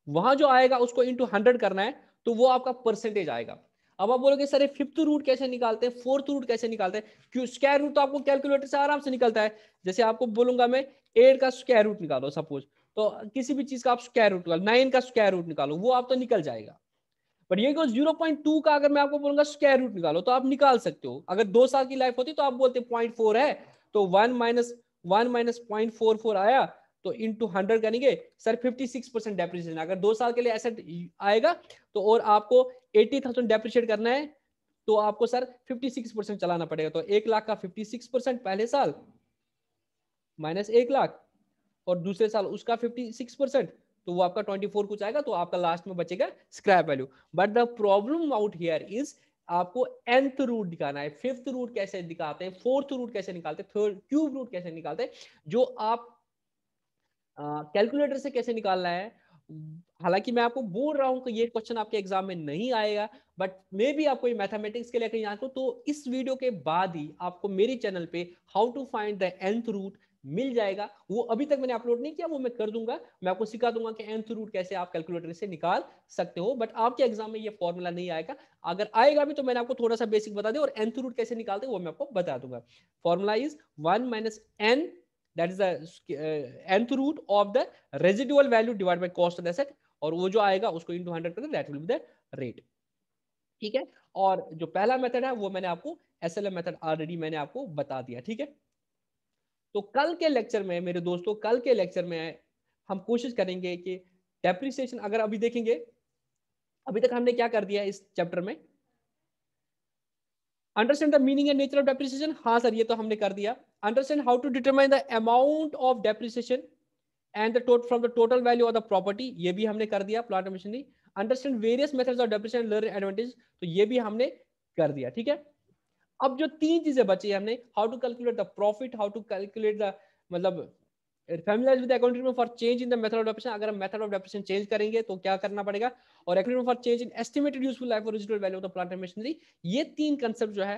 वहां जो आएगा उसको इंटू 100 करना है, तो वो आपका परसेंटेज आएगा। अब आप बोलोगे सर ये फिफ्थ रूट कैसे निकालते हैं, फोर्थ रूट कैसे निकालते हैं? क्यों, स्क्वायर रूट तो आपको कैलकुलेटर से आराम से निकलता है। जैसे आपको बोलूंगा मैं 8 का स्क्वायर रूट निकालो सपोज, तो किसी भी चीज का आप स्क्वायर रूट निकालो, 9 का स्क्वायर रूट निकालो, वो आप तो निकल जाएगा। बट ये 0.2 का अगर मैं आपको बोलूंगा स्क्वायर रूट निकालो, तो आप निकाल सकते हो। अगर 2 साल की लाइफ होती तो आप बोलते 0.4 है, तो 1 माइनस 0.44 आया, तो इंटू 100 करेंगे सर 56% डेप्रिसिएशन। अगर 2 साल के लिए एसेट आएगा तो और आपको 80,000 डेप्रिशिएट करना है, तो आपको सर 56% चलाना पड़ेगा। तो 1 लाख का 56% पहले साल माइनस 1 लाख, और दूसरे साल उसका 56%, तो वो आपका 24 कुछ आएगा, तो आपका लास्ट में बचेगा scrap value. But the problem out here is, आपको nth रूट दिखाना है। फिफ्थ रूट कैसे दिखाते हैं, फोर्थ रूट कैसे निकालते हैं, थर्ड क्यूब रूट कैसे निकालते हैं, जो आप कैलकुलेटर से कैसे निकालना है। हालांकि मैं आपको बोल रहा हूं कि ये क्वेश्चन आपके एग्जाम में नहीं आएगा, बट मे भी आपको मैथमेटिक्स के लिए कहीं आता हो, तो इस वीडियो के बाद ही आपको मेरे चैनल पे how to find the nth root मिल जाएगा। वो अभी तक मैंने अपलोड नहीं किया, वो मैं कर दूंगा। मैं आपको सिखा दूंगा कि nth रूट कैसे आप कैलकुलेटर से निकाल सकते हो। बट आपके एग्जाम में ये फॉर्मूला नहीं आएगा, अगर आएगा भी तो मैंने आपको थोड़ा सा बेसिक बता दिया, और nth रूट कैसे निकालते हैं वो मैं आपको बता दूंगा। Formula is 1 minus n, that is the nth root of the residual value divided by cost of the asset, और वो जो आएगा उसको into 100 करते, that will be the rate। ठीक है, और जो पहला मेथड है वो मैंने आपको SLM मेथड ऑलरेडी मैंने आपको बता दिया। ठीक है, तो कल के लेक्चर में मेरे दोस्तों, कल के लेक्चर में हम कोशिश करेंगे कि डेप्रिसिएशन, अगर अभी देखेंगे, अभी तक हमने क्या कर दिया इस चैप्टर में, understand the meaning and nature of depreciation, हाँ सर ये तो हमने कर दिया। Understand how to determine the amount of depreciation and the from the total value of the property, ये भी हमने कर दिया। Plant machinery, understand various methods of depreciation, learn advantage, तो ये भी हमने कर दिया। ठीक है, अब जो 3 चीजें बची हमने, how to calculate the profit, how to calculate the, मतलब familiarize with the accounting treatment for change in the method of depreciation, अगर हम मेथड ऑफ डेप्रिसिएशन चेंज करेंगे तो क्या करना पड़ेगा, और accounting for change in estimated useful life or residual value of the plant and machinery, ये 3 concept जो है